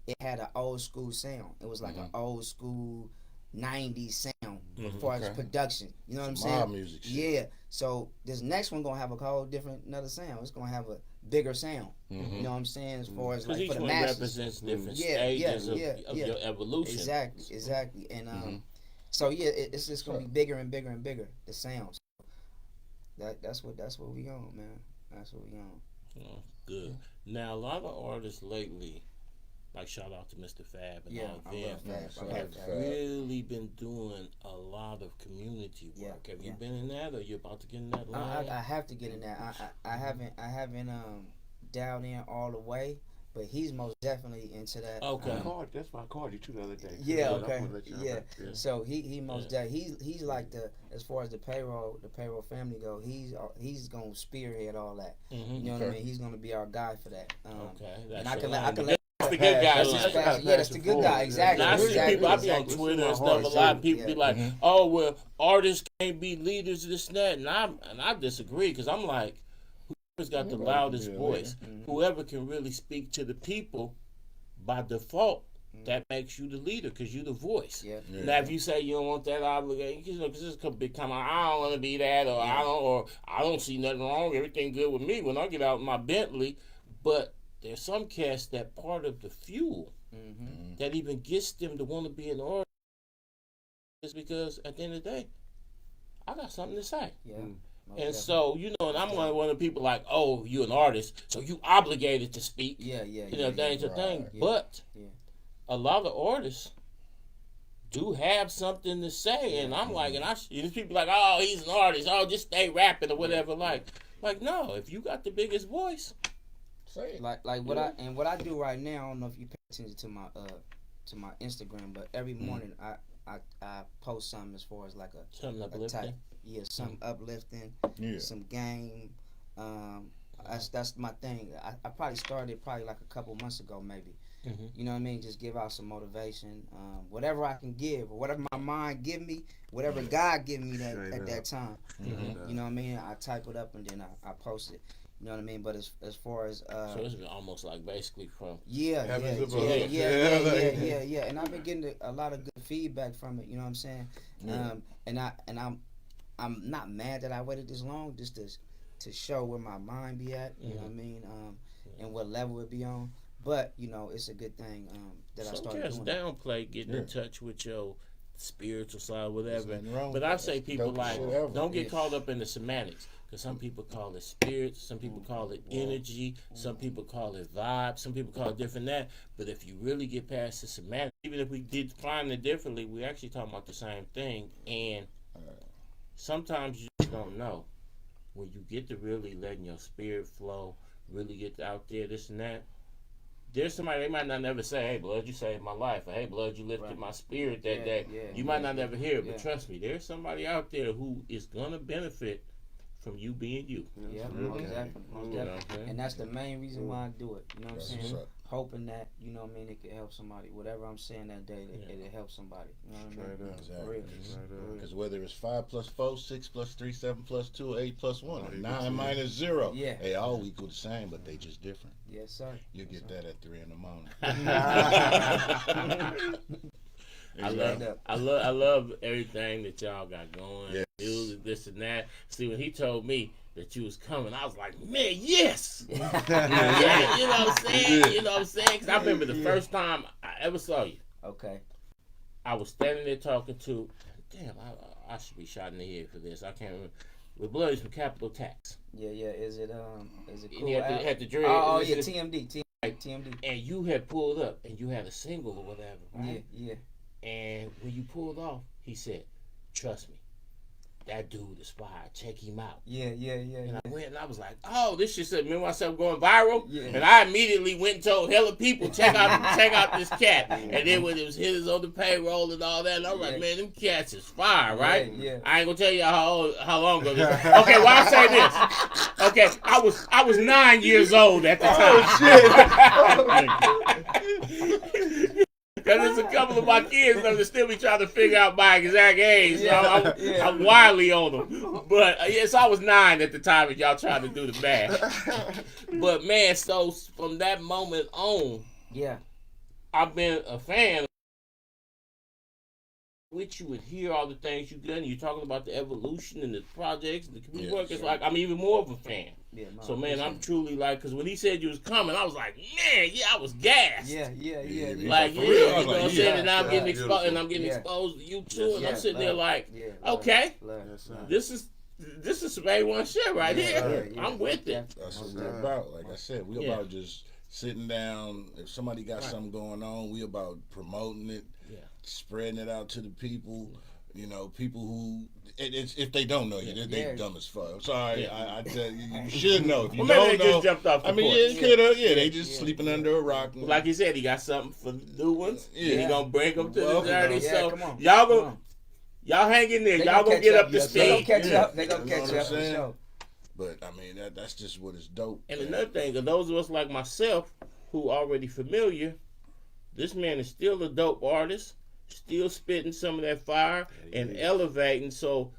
Speaker 1: it had an old school sound. It was like an old school 90s sound as far as production. You know what I'm saying?
Speaker 2: Mob music. Shit.
Speaker 1: Yeah. So this next one gonna have a whole another sound. It's gonna have a bigger sound. You know what I'm saying? As far as like for the masses.
Speaker 3: Represents different stages of your evolution.
Speaker 1: Exactly. And so it's just gonna be bigger and bigger and bigger. The sounds. That's what we on, man. That's what we on.
Speaker 3: Oh, good. Now a lot of artists lately, like shout out to Mr. Fab and all of them, have really been doing a lot of community work. Have you been in that, or you about to get in that line?
Speaker 1: I have to get in that. I haven't dialed in all the way, but he's most definitely into that.
Speaker 4: Okay. That's why I called you too the other day.
Speaker 1: Yeah. Okay. Yeah. So he most definitely he's like as far as the payroll family go, he's gonna spearhead all that. You know what I mean? He's gonna be our guy for that.
Speaker 3: That's
Speaker 1: and I can let.
Speaker 3: That's the good guy.
Speaker 1: That's the good guy. Exactly.
Speaker 3: I see people. I be on Twitter and stuff. A lot of people be like, "Oh, well, artists can't be leaders, this and that," and I disagree because I'm like, whoever's got the loudest voice, whoever can really speak to the people, by default, that makes you the leader because you're the voice. Now, if you say you don't want that obligation, because this could become, I don't want to be that, or I don't see nothing wrong. Everything good with me when I get out in my Bentley, but there's some cats that part of the fuel that even gets them to want to be an artist is because at the end of the day, I got something to say.
Speaker 1: Yeah.
Speaker 3: And so, you know, and I'm one of the people like, oh, you're an artist, so you obligated to speak.
Speaker 1: Yeah.
Speaker 3: Thing. But a lot of artists do have something to say, and I'm like, and people like, oh, he's an artist, oh, just stay rapping or whatever. Like no, if you got the biggest voice, say it.
Speaker 1: Like what I do right now. I don't know if you pay attention to my Instagram, but every morning I post something as far as like
Speaker 3: something uplifting.
Speaker 1: Something uplifting, some game. That's my thing. I probably started like a couple months ago, maybe. Mm-hmm. You know what I mean? Just give out some motivation, whatever I can give, or whatever my mind give me, whatever God give me at that time. Mm-hmm. You know what I mean? I type it up and then I post it. You know what I mean? But as far as
Speaker 3: so it's almost like basically from
Speaker 1: yeah. And I've been getting a lot of good feedback from it. You know what I'm saying? Yeah. I'm not mad that I waited this long just to show where my mind be at. You know what I mean? And what level it be on. But you know, it's a good thing that I started doing.
Speaker 3: Downplay getting in touch with your spiritual side, whatever. But I say people don't get caught up in the semantics. Because some people call it spirit, some people call it energy, some people call it vibe, some people call it different that. But if you really get past the semantics, even if we did define it differently, we actually talking about the same thing. And sometimes you just don't know. When you get to really letting your spirit flow, really get out there, this and that, there's somebody, they might not never say, hey, blood, you saved my life. Or, hey, blood, you lifted my spirit that day. You might not never hear it, but trust me, there's somebody out there who is going to benefit from you being you.
Speaker 1: Yeah, most definitely. And that's the main reason why I do it. You know what I'm saying? Hoping that, you know what I mean, it can help somebody. Whatever I'm saying that day, it'll help somebody. You know what I mean?
Speaker 2: Exactly. Because whether it's 5 plus 4, 6 plus 3, 7 plus 2, 8 plus 1, 9 minus 0, they all equal the same, but they just different.
Speaker 1: Yes, sir.
Speaker 2: You'll get that at 3 in the morning.
Speaker 3: I love everything that y'all got going. Yes. Music, this and that. See, when he told me that you was coming, I was like, man, yes. You know what I'm saying? You know what I'm saying? Because I remember the first time I ever saw you.
Speaker 1: Okay.
Speaker 3: I was standing there talking to, damn, I should be shot in the head for this. I can't remember. With Bloody from Capital Tax.
Speaker 1: Yeah. Is it cool?
Speaker 3: You had the dread.
Speaker 1: Oh yeah, TMD.
Speaker 3: And you had pulled up and you had a single or whatever, right?
Speaker 1: Yeah.
Speaker 3: And when you pulled off, he said, trust me, that dude is fire. Check him out.
Speaker 1: Yeah.
Speaker 3: And I went and I was like, oh, this shit said, remember I said going viral? Yeah. And I immediately went and told hella people, check out this cat. And then when it was his on the payroll and all that, and I was like, man, them cats is fire, right?
Speaker 1: Yeah.
Speaker 3: I ain't gonna tell you how long ago this is. Okay, well I'll say this. Okay, I was 9 years old at the time. Oh shit. Because there's a couple of my kids that still be trying to figure out my exact age. So I'm wildly on them. But, yes, I was 9 at the time and y'all trying to do the math. But, man, so from that moment on, I've been a fan with you and hear all the things you've done. You're talking about the evolution and the projects and the community work. It's like I'm even more of a fan. Yeah, so man, I'm truly like, because when he said you was coming, I was like, man, I was gassed.
Speaker 1: Yeah.
Speaker 3: Like, you know what I'm saying? And I'm getting exposed, and I'm getting exposed to you too, and I'm sitting there like, okay, this is some A1 shit right here. I'm with it.
Speaker 2: That's what we're about. Like I said, we about just sitting down. If somebody got something going on, we about promoting it, spreading it out to the people. You know, people who, if they don't know you, they dumb as fuck. I'm sorry, I tell you, you should know. If you don't know,
Speaker 3: just jumped off the
Speaker 2: porch. They just sleeping under a rock.
Speaker 3: Like you said, he got something for the new ones. He gonna bring them to the journey.
Speaker 1: So
Speaker 3: y'all hang in there. Y'all gonna get up to speed.
Speaker 1: They gonna catch up for sure.
Speaker 2: But I mean, that's just what is dope.
Speaker 3: And another thing, of those of us like myself who are already familiar, this man is still a dope artist. Still spitting some of that fire and elevating. So,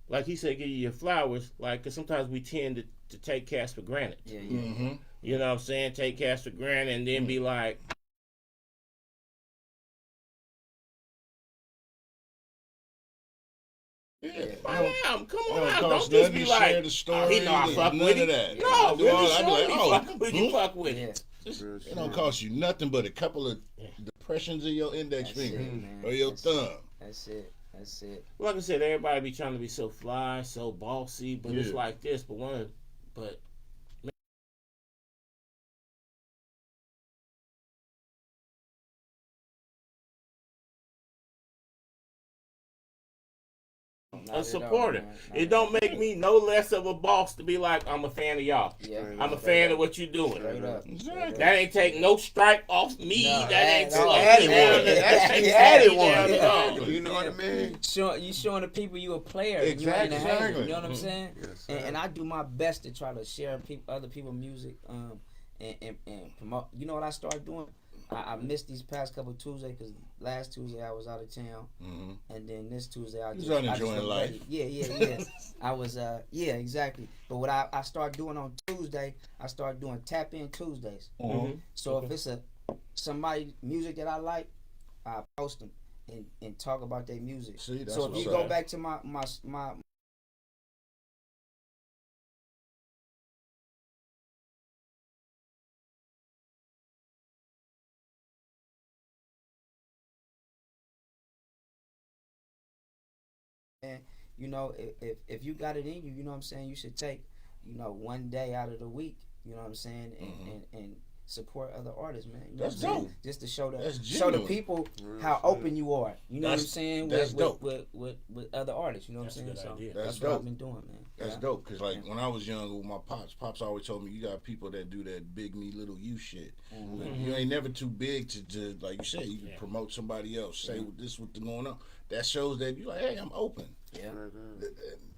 Speaker 3: like he said, give you your flowers. Like, because sometimes we tend to take cats for granted.
Speaker 1: Yeah. Mm-hmm.
Speaker 3: You know what I'm saying? Take cats for granted and then be like, I am. Come on, don't just be like, he know I fuck with it. No, really, you fuck with it.
Speaker 2: It don't cost you nothing but a couple of depressions in your index finger or your thumb.
Speaker 1: That's it. That's it.
Speaker 3: Like I said, everybody be trying to be so fly, so bossy, but it's like this. But a supporter. It don't make me no less of a boss to be like, I'm a fan of y'all. Yeah. I'm a fan of what you're doing. Exactly. That ain't take no strike off me. No, that ain't
Speaker 4: added one. You know what I mean?
Speaker 1: You showing the people you a player.
Speaker 4: Exactly.
Speaker 1: You know what I'm saying? Yes, and I do my best to try to share other people's music and promote. You know what I started doing? I missed these past couple of Tuesdays because last Tuesday I was out of town, and then this Tuesday I just
Speaker 2: enjoying life.
Speaker 1: Yeah. I was exactly. But what I started doing on Tuesday, I started doing tap in Tuesdays. So if it's somebody music that I like, I post them and talk about their music.
Speaker 2: See, that's
Speaker 1: so if you go back to my and you know, if you got it in you, you know what I'm saying, you should take, one day out of the week, you know what I'm saying, and support other artists, man. You know
Speaker 2: that's dope.
Speaker 1: Just to show the people how open you are. You know what I'm saying?
Speaker 2: That's dope.
Speaker 1: With other artists, you know what I'm saying? So that's
Speaker 2: dope.
Speaker 1: what I've been doing, man.
Speaker 2: That's dope, because when I was young with my pops always told me, you got people that do that big me, little you shit. You ain't never too big to like you say, you can promote somebody else, say this what's going on. That shows that you like, hey, I'm open.
Speaker 1: Yeah.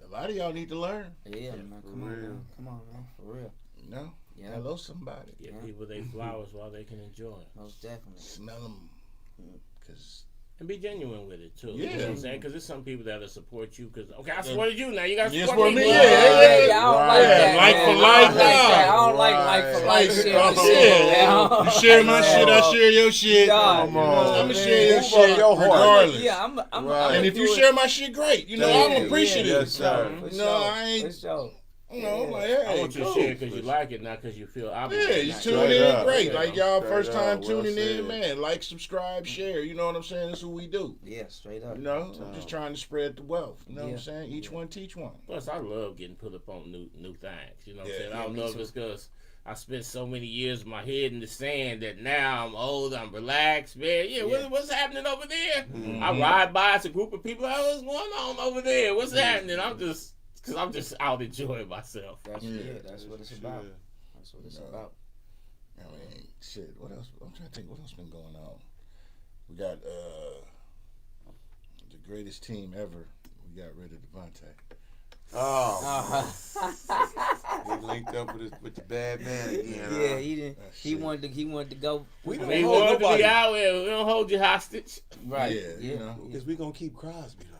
Speaker 2: A lot of y'all need to learn.
Speaker 1: Yeah, man. Come on, man. For real.
Speaker 2: You know? Yeah. Hello, somebody.
Speaker 3: Give people their flowers while they can enjoy it.
Speaker 1: Most definitely.
Speaker 2: Smell them.
Speaker 3: And be genuine with it, too.
Speaker 2: Yeah.
Speaker 3: You know what I'm saying? Because there's some people that'll support you. Because, I supported you. Now you got to
Speaker 2: support me.
Speaker 1: Yeah, I don't like that.
Speaker 2: Like for life.
Speaker 1: I don't like for life shit.
Speaker 2: You share my shit, I share your shit. Come on. I'm going to share your shit regardless.
Speaker 1: Yeah, I'm
Speaker 2: and if you share my shit, great. I'm appreciative.
Speaker 4: Yes, sir.
Speaker 2: I ain't.
Speaker 3: I want you to share because you like it, not because you feel obligated.
Speaker 2: Yeah, you tune in, great. Like y'all first time tuning in, man. Like, subscribe, share. You know what I'm saying? That's what we do.
Speaker 1: Yeah, straight up.
Speaker 2: I'm just trying to spread the wealth. You know what I'm saying? Each one teach one.
Speaker 3: Plus, I love getting put up on new things. You know what I'm saying? I don't know if it's because I spent so many years with my head in the sand that now I'm old, I'm relaxed, man. What's happening over there? I ride by, it's a group of people. What's going on over there? What's happening? Because I'm just out enjoying myself.
Speaker 1: That's what it's about. That's what it's about.
Speaker 2: I mean, shit, what else? I'm trying to think what else been going on. We got the greatest team ever. We got rid of Devontae.
Speaker 4: He linked up with the bad man again.
Speaker 1: Yeah, he didn't. He wanted to go.
Speaker 4: We don't
Speaker 3: hold nobody out there. We don't hold you hostage.
Speaker 1: Right.
Speaker 2: Yeah. You know.
Speaker 4: Because we gonna keep Crosby though.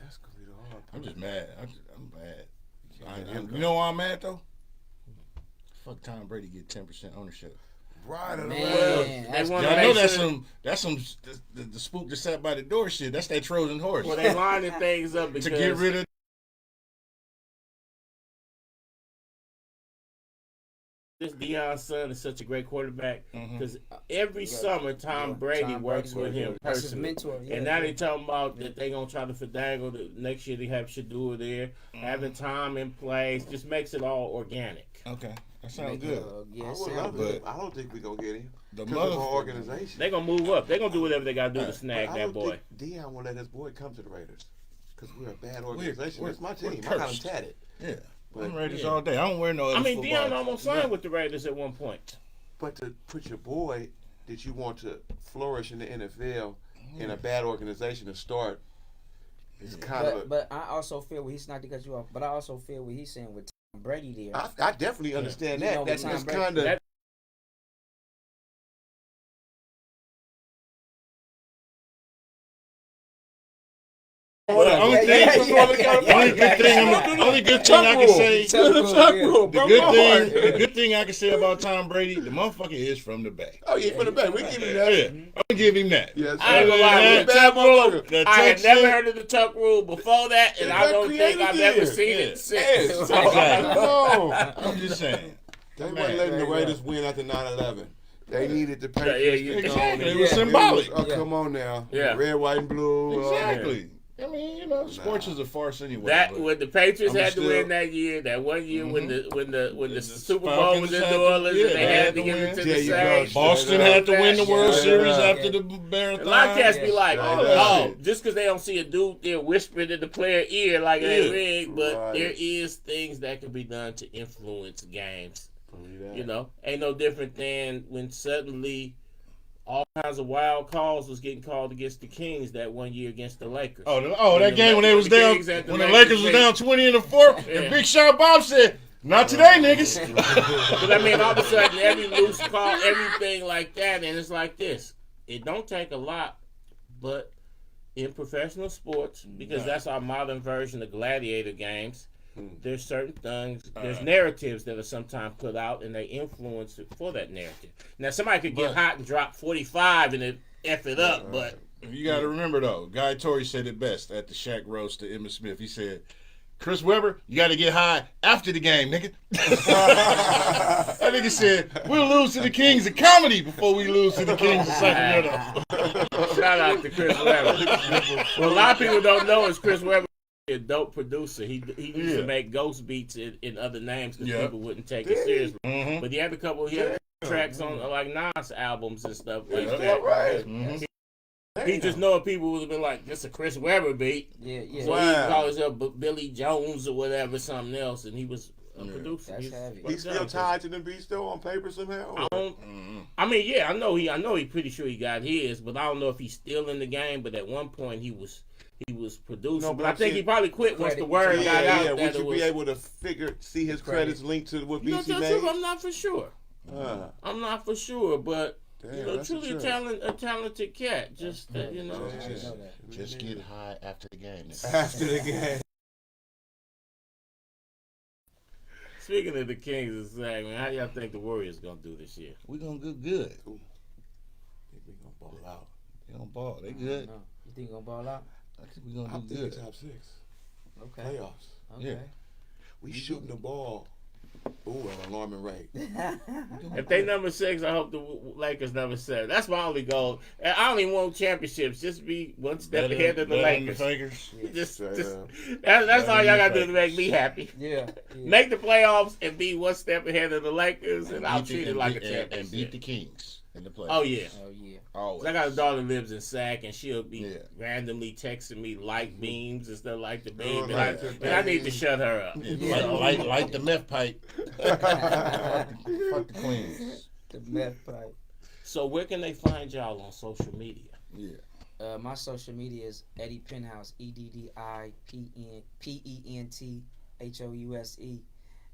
Speaker 4: That's gonna be the hard part.
Speaker 2: I'm just mad. I'm mad. You know why I'm mad though? Fuck Tom Brady get 10% ownership.
Speaker 4: Right,
Speaker 1: man.
Speaker 2: I know that's some the spook that sat by the door shit. That's that Trojan horse.
Speaker 3: Well, they lining things up because
Speaker 2: to get rid of.
Speaker 3: This Deion's son is such a great quarterback because every summer Tom Brady works with him personally.
Speaker 1: Mentor,
Speaker 3: and now they talking about that they gonna try to finagle the next year they have Shador there, having Tom in place just makes it all organic.
Speaker 2: Okay, that sounds good.
Speaker 4: I don't think we gonna get him.
Speaker 2: The
Speaker 4: organization.
Speaker 3: They gonna move up. They gonna do whatever they gotta do to snag that boy.
Speaker 4: Deion won't let his boy come to the Raiders because we're a bad organization. It's my team. I got him tatted.
Speaker 2: Yeah. I'm Raiders all day. I don't wear no other football.
Speaker 3: Deion almost signed with the Raiders at one point.
Speaker 4: But to put your boy that you want to flourish in the NFL in a bad organization to start is kind of.
Speaker 1: But I also feel what he's not to cut you off. But I also feel what he's saying with Tom Brady there.
Speaker 4: I definitely understand that. That's kind of.
Speaker 2: Only good thing I can say. The good thing I can say about Tom Brady, the motherfucker is from the Bay.
Speaker 4: Oh yeah, from the Bay. We give him that.
Speaker 2: Yeah, I'm gonna give him that.
Speaker 4: Yes,
Speaker 3: I ain't gonna lie. I had never heard of the Tuck rule before that, and I don't think I've ever seen it since.
Speaker 2: I'm just saying.
Speaker 4: They weren't letting the Raiders win after 9/11. They needed the Patriots to go on.
Speaker 2: It was symbolic.
Speaker 4: Come on now.
Speaker 3: Yeah.
Speaker 4: Red, white, and blue.
Speaker 2: Exactly. I mean, sports is a farce anyway.
Speaker 3: That when the Patriots had to win that year, that 1 year when the Super Bowl was in New Orleans and they had to give it to the Saints.
Speaker 2: Boston had to win the World Series after the marathon.
Speaker 3: A lot of cats be like, just because they don't see a dude there whispering in the player ear like they rig, but there is things that can be done to influence games. Ain't no different than when suddenly all kinds of wild calls was getting called against the Kings that 1 year against the Lakers.
Speaker 2: That game when they was down, when the Lakers was down 20 in the fourth, and Big Shot Bob said, "Not today, niggas."
Speaker 3: But I mean, all of a sudden, every loose call, everything like that, and it's like this. It don't take a lot, but in professional sports, because that's our modern version of gladiator games, there's certain things, there's narratives that are sometimes put out, and they influence it for that narrative. Now, somebody could get hot and drop 45 and F it up, but...
Speaker 2: You got to remember, though, Guy Torrey said it best at the Shaq roast to Emmitt Smith. He said, "Chris Webber, you got to get high after the game, nigga." That nigga said, "We'll lose to the Kings of comedy before we lose to the Kings of Sacramento."
Speaker 3: Shout out to Chris Webber. Well, a lot of people don't know is Chris Webber a dope producer. He used to make ghost beats in other names because people wouldn't take it seriously. But he had he had tracks on like Nas albums and stuff like that.
Speaker 4: Right.
Speaker 3: He just know people would have been like, "This a Chris Webber beat." So he called himself Billy Jones or whatever, something else, and he was a producer.
Speaker 4: He's still tied to the beats though on paper somehow.
Speaker 3: I mean, I know he pretty sure he got his, but I don't know if he's still in the game. But at one point he was producing. No, but I think he probably quit once the word got out.
Speaker 4: Yeah, would you be able to see his credits linked to what beats he made?
Speaker 3: I'm not for sure. I'm not for sure, but truly a talented cat. Just
Speaker 2: just get high after the game.
Speaker 4: After the game.
Speaker 3: Speaking of the Kings, man, how y'all think the Warriors gonna do this year?
Speaker 2: We gonna do good.
Speaker 4: I think we gonna ball out.
Speaker 2: They gonna ball. They good.
Speaker 1: You think gonna ball out?
Speaker 2: I think we gonna do good.
Speaker 4: Top 6.
Speaker 1: Okay.
Speaker 4: Playoffs.
Speaker 1: Okay.
Speaker 2: Yeah.
Speaker 4: We shooting the ball. At an alarming rate.
Speaker 3: If they number 6, I hope the Lakers number 7. That's my only goal. I don't even want championships. Just be one step ahead of the Lakers. Just that's all y'all gotta do to make me happy.
Speaker 1: Yeah.
Speaker 3: Make the playoffs and be one step ahead of the Lakers, and I'll treat it like a championship.
Speaker 2: And beat the Kings in the playoffs.
Speaker 3: Oh yeah.
Speaker 2: Always.
Speaker 3: I got a daughter who lives in Sac, and she'll be randomly texting me light beams and stuff like the beam, and I need to shut her up.
Speaker 2: Light the meth pipe. Fuck the Queens.
Speaker 1: The meth pipe.
Speaker 3: So where can they find y'all on social media?
Speaker 1: Yeah. My social media is Eddie Penthouse, EDDIPENTHOUSE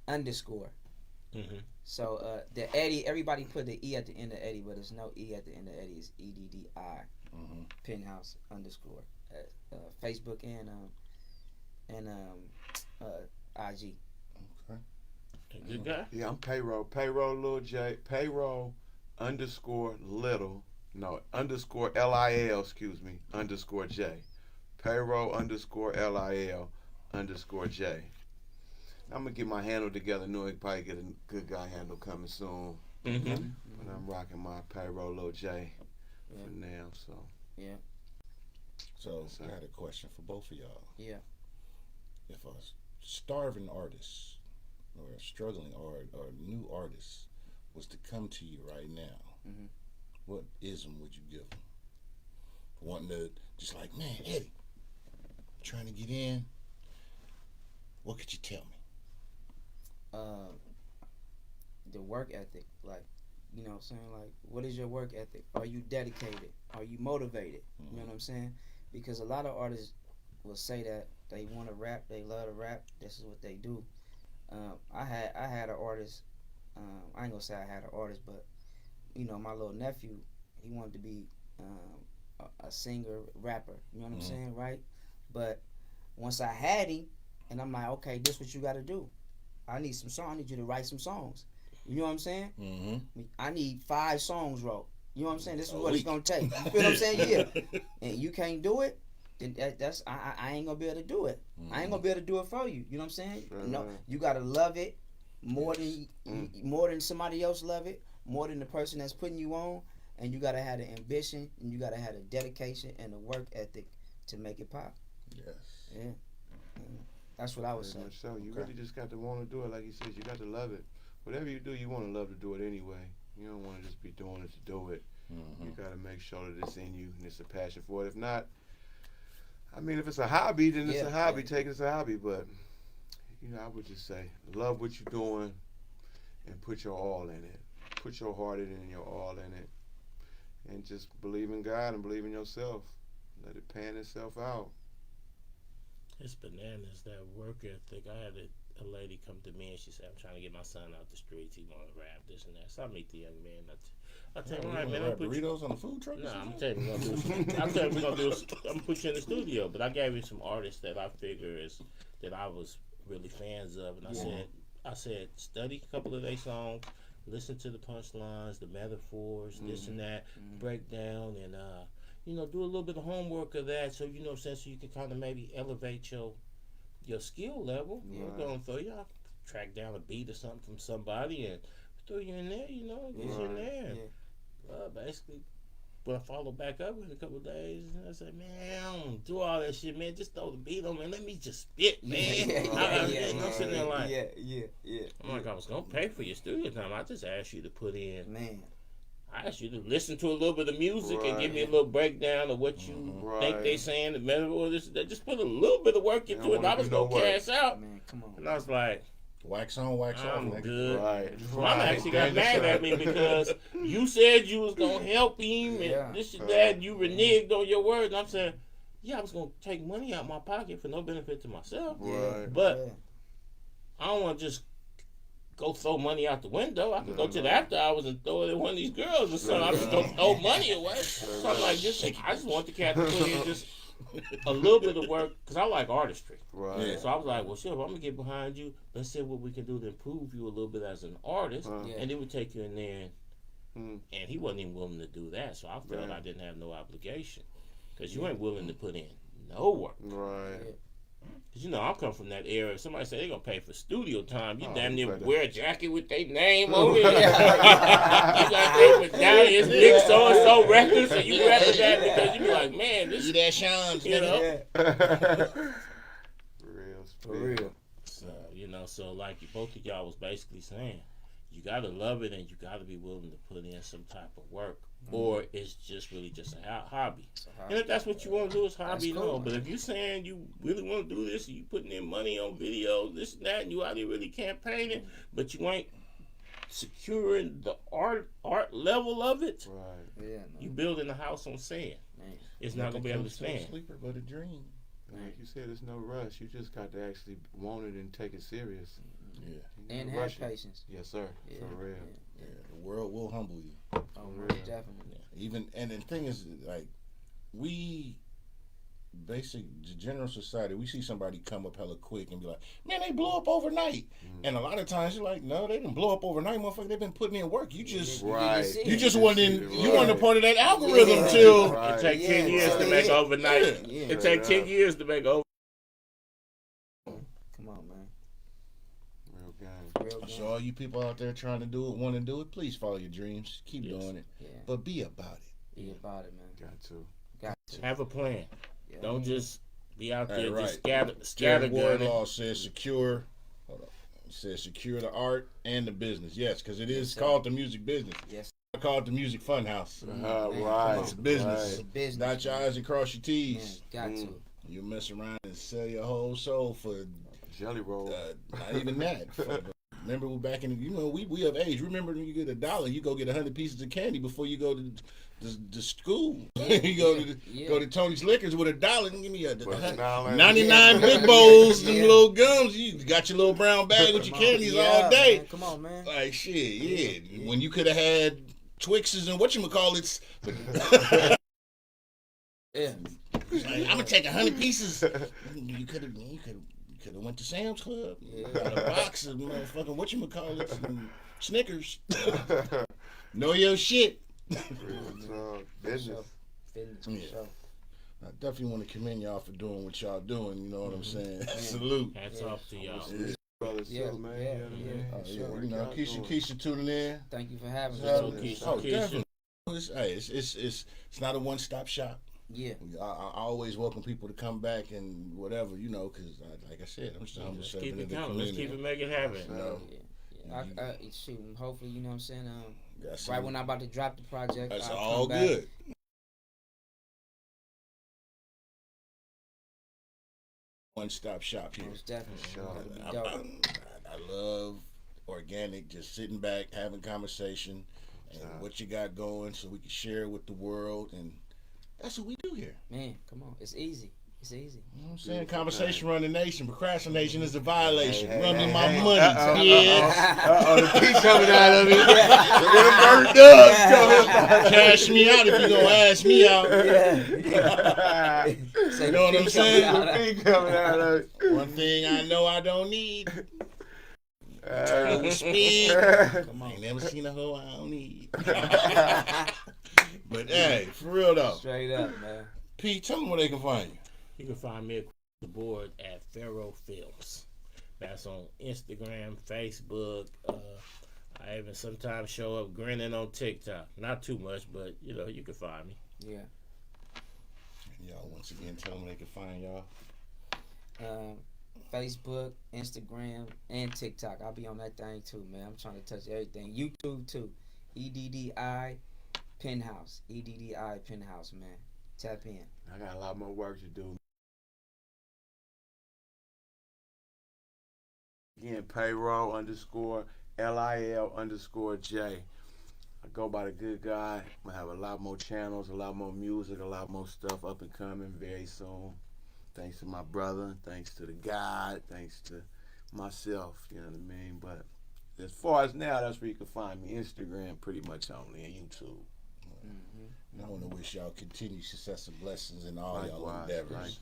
Speaker 1: _ So the Eddie, everybody put the E at the end of Eddie, but there's no E at the end of Eddie. It's EDDI Penthouse _ Facebook and IG.
Speaker 2: Okay.
Speaker 3: Good guy.
Speaker 4: Yeah, I'm payroll Lil J, payroll _ little, no _ LIL, excuse me, _ J, payroll _ LIL _ J. I'm gonna get my handle together. Know I probably get a good guy handle coming soon. But I'm rocking my payroll Lil J for now.
Speaker 2: So I had a question for both of y'all.
Speaker 1: Yeah.
Speaker 2: If a starving artist or a struggling or new artist was to come to you right now, what ism would you give them? Wanting to just like, man, Eddie, trying to get in. What could you tell me?
Speaker 1: The work ethic, like, you know what I'm saying? Like, what is your work ethic? Are you dedicated? Are you motivated? You know what I'm saying? Because a lot of artists will say that they want to rap, they love to rap, this is what they do. I had an artist, I ain't gonna say I had an artist, but, you know, my little nephew, he wanted to be a singer, rapper, you know what I'm saying, right? But once I had him, and I'm like, okay, this is what you got to do. I need some songs. I need you to write some songs. You know what I'm saying? I need 5 songs wrote. You know what I'm saying? This is what it's gonna take. You feel what I'm saying? Yeah. And you can't do it, then that's I ain't gonna be able to do it. I ain't gonna be able to do it for you. You know what I'm saying? No, you gotta love it more than somebody else love it, more than the person that's putting you on, and you gotta have the ambition, and you gotta have the dedication and the work ethic to make it pop.
Speaker 2: Yes.
Speaker 1: Yeah. That's what I was saying.
Speaker 4: So you really just got to want to do it, like you said. You got to love it. Whatever you do, you want to love to do it anyway. You don't want to just be doing it to do it. Mm-hmm. You got to make sure that it's in you and it's a passion for it. If not, I mean, if it's a hobby, then it's a hobby. Take it as a hobby. But, I would just say, love what you're doing and put your all in it. Put your heart in it and your all in it. And just believe in God and believe in yourself. Let it pan itself out.
Speaker 3: It's bananas, that work ethic. I had a lady come to me and she said, I'm trying to get my son out the streets. He want to rap, this and that. So I meet the young man. I tell him, all right, man, I'm put
Speaker 2: burritos on the food truck?
Speaker 3: No, I'm telling you, I'm gonna put you in the studio. But I gave you some artists that I figure that I was really fans of. And I said, study a couple of their songs, listen to the punchlines, the metaphors, this and that, breakdown, and do a little bit of homework of that, so so you can kind of maybe elevate your skill level. Right. Going through y'all track down a beat or something from somebody and throw you in there, get you in there. Basically, when I follow back up in a couple of days, I said, man, I don't do all that shit, man. Just throw the beat on, man. Let me just spit, man. I'm sitting there like, I'm like, I was gonna pay for your studio time. I just asked you to put in,
Speaker 1: man.
Speaker 3: I asked you to listen to a little bit of music and give me a little breakdown of what you think they saying, the metaphor, this, that. Just put a little bit of work into it, and I was going to cash out.
Speaker 1: Man, come on.
Speaker 3: And I was like,
Speaker 2: wax on, wax off.
Speaker 3: I'm good.
Speaker 4: Right.
Speaker 3: Mama actually got mad at me because you said you was going to help him, and this and that, and you reneged on your word. And I'm saying, I was going to take money out my pocket for no benefit to myself.
Speaker 4: Right.
Speaker 3: But I don't want to just go throw money out the window. I can go to the after hours and throw it at one of these girls or something. I'm just gonna throw money away. So I'm like, I just want the cat to put in just a little bit of work because I like artistry.
Speaker 4: Right.
Speaker 3: Yeah. So I was like, well, sure, if I'm gonna get behind you, let's see what we can do to improve you a little bit as an artist, and then we take you in there. And he wasn't even willing to do that, so I felt I didn't have no obligation because you ain't willing to put in no work.
Speaker 4: Right.
Speaker 3: Because, I come from that era. If somebody say they're going to pay for studio time, you damn near wear a jacket with their name on it. You got them with Darius Big so-and-so records, and you rather that because you be like, man, this
Speaker 2: is that Sean's,
Speaker 4: For real.
Speaker 3: So, so like both of y'all was basically saying, you got to love it and you got to be willing to put in some type of work. Or it's just really just a hobby. And if that's what you want to do, it's hobby, cool, But if you're saying you really want to do this, and you putting in money on videos, this and that, and you out there really campaigning, but you ain't securing the art level of it, you building a house on sand. It's not going to be able to stand.
Speaker 2: Sleeper, but a dream.
Speaker 4: Like you said, there's no rush. You just got to actually want it and take it serious.
Speaker 1: Yeah. And have patience.
Speaker 4: Yes, sir. Yeah. For real.
Speaker 2: Yeah, the world will humble you.
Speaker 1: Oh, really? Definitely.
Speaker 2: Even and the thing is, like, we general society, we see somebody come up hella quick and be like, man, they blow up overnight. And a lot of times you're like, no, they didn't blow up overnight, motherfucker. They've been putting in work. You just you just wasn't you weren't a part of that algorithm till
Speaker 3: it take 10 years to make overnight. It take 10 years to make over.
Speaker 1: Come on, man.
Speaker 2: Real game. So all you people out there trying to do it, want to do it, please follow your dreams. Keep doing it. Yeah. But be about it.
Speaker 1: Be about it, man.
Speaker 4: Got to.
Speaker 3: Have a plan. Yeah. Don't just be out there just scattergunning.
Speaker 2: Jared Wardlaw says secure. Hold up. It says secure the art and the business. Yes, because it is called the music business.
Speaker 1: Yes.
Speaker 2: I call it the music fun house.
Speaker 4: Right.
Speaker 2: It's a business.
Speaker 1: It's a business.
Speaker 2: Dot your I's and cross your T's.
Speaker 1: Got to.
Speaker 2: You mess around and sell your whole soul for
Speaker 4: jelly roll.
Speaker 2: Not even that. Remember back in we of age. Remember when you get $1, you go get 100 pieces of candy before you go to school. You go to Tony's Liquors with $1 and give me 99 big bowls and little gums. You got your little brown bag with your candies all day.
Speaker 1: Man. Come on, man.
Speaker 2: Like shit, when you could have had Twixes and whatchamacallits.
Speaker 1: Yeah.
Speaker 2: Like, I'm gonna take 100 pieces. You could have went to Sam's Club. Got a box of motherfucking whatchamacallits and Snickers. Know your shit.
Speaker 4: Business.
Speaker 2: I definitely want to commend y'all for doing what y'all doing. You know what I'm saying? Salute.
Speaker 3: Hats off to y'all.
Speaker 4: brothers too, man.
Speaker 2: Sure. You know, Keisha tuning in.
Speaker 1: Thank you for having me.
Speaker 2: Definitely. It's not a one-stop shop.
Speaker 1: Yeah.
Speaker 2: I always welcome people to come back and whatever, you know, because like I said, I'm just
Speaker 3: Let's keep it going. Let's keep it, make it happen.
Speaker 1: Shoot, hopefully, you know what I'm saying. Right when I'm about to drop the project,
Speaker 2: that's all good. One-stop shop here.
Speaker 1: Most definitely.
Speaker 2: Sure. I love organic, just sitting back, having conversation, and what you got going, so we can share it with the world, and that's what we do here.
Speaker 1: Man, come on, it's easy. It's easy.
Speaker 2: You know what I'm saying? Conversation run the nation. Procrastination is a violation. Run me my money, bitch.
Speaker 4: The key coming out of it.
Speaker 2: Cash me out if you gonna ask me out. You know what I'm saying?
Speaker 4: The key coming out of it.
Speaker 2: One thing I know I don't need. Turn with speed. Come on, never seen a hoe I don't need. But hey, for real though.
Speaker 1: Straight up, man.
Speaker 2: Pete, tell them where they can find you.
Speaker 3: You can find me across the board at Pharaoh Films. That's on Instagram, Facebook. I even sometimes show up grinning on TikTok. Not too much, but you know, you can find me.
Speaker 1: Yeah.
Speaker 2: And y'all, once again, tell them where they can find y'all.
Speaker 1: Facebook, Instagram, and TikTok. I'll be on that thing too, man. I'm trying to touch everything. YouTube too. EDDI Penthouse. EDDI Penthouse, man. Tap in.
Speaker 4: I got a lot more work to do. Again, payroll _ LIL _ J. I go by the good guy. I have a lot more channels, a lot more music, a lot more stuff up and coming very soon. Thanks to my brother, thanks to the God, thanks to myself, you know what I mean? But as far as now, that's where you can find me. Instagram pretty much only, and YouTube.
Speaker 2: And I want to wish y'all continued success and blessings in all y'all endeavors.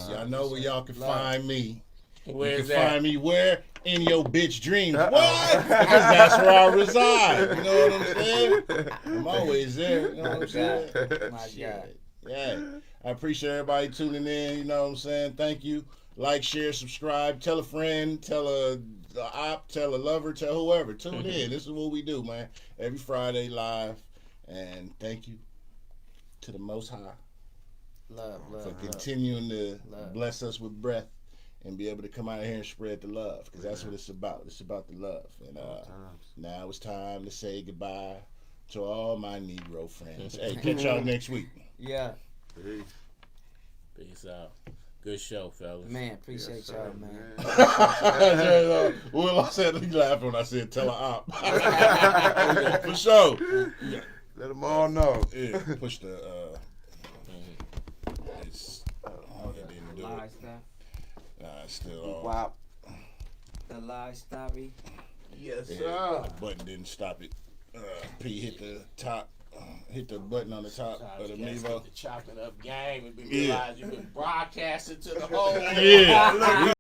Speaker 1: Y'all
Speaker 2: know where y'all can find me.
Speaker 3: Where's
Speaker 2: you can
Speaker 3: that?
Speaker 2: find me where? In your bitch dreams. What? Because that's where I reside. You know what I'm saying? I'm always there. You know what I'm saying?
Speaker 1: My God.
Speaker 2: Yeah. I appreciate everybody tuning in. You know what I'm saying? Thank you. Like, share, subscribe. Tell a friend. Tell a op. Tell a lover. Tell whoever. Tune in. This is what we do, man. Every Friday live. And thank you to the Most High for continuing to bless us with breath and be able to come out here and spread the love, because that's what it's about. It's about the love. And now it's time to say goodbye to all my Negro friends. Hey, catch y'all next week.
Speaker 1: Yeah.
Speaker 3: Peace out. Good show, fellas.
Speaker 1: Man, appreciate y'all, man.
Speaker 2: Well, I said, he laughed when I said tell a op. For sure.
Speaker 4: Let them all know.
Speaker 2: Yeah, push the it's it didn't do it. It's still
Speaker 4: Wow.
Speaker 1: The live story.
Speaker 4: Yes, sir.
Speaker 2: The button didn't stop it. P hit the top, hit the button on the top of the Mevo.
Speaker 3: The chopping up game and realize you've been broadcasting to the whole.
Speaker 2: Yeah.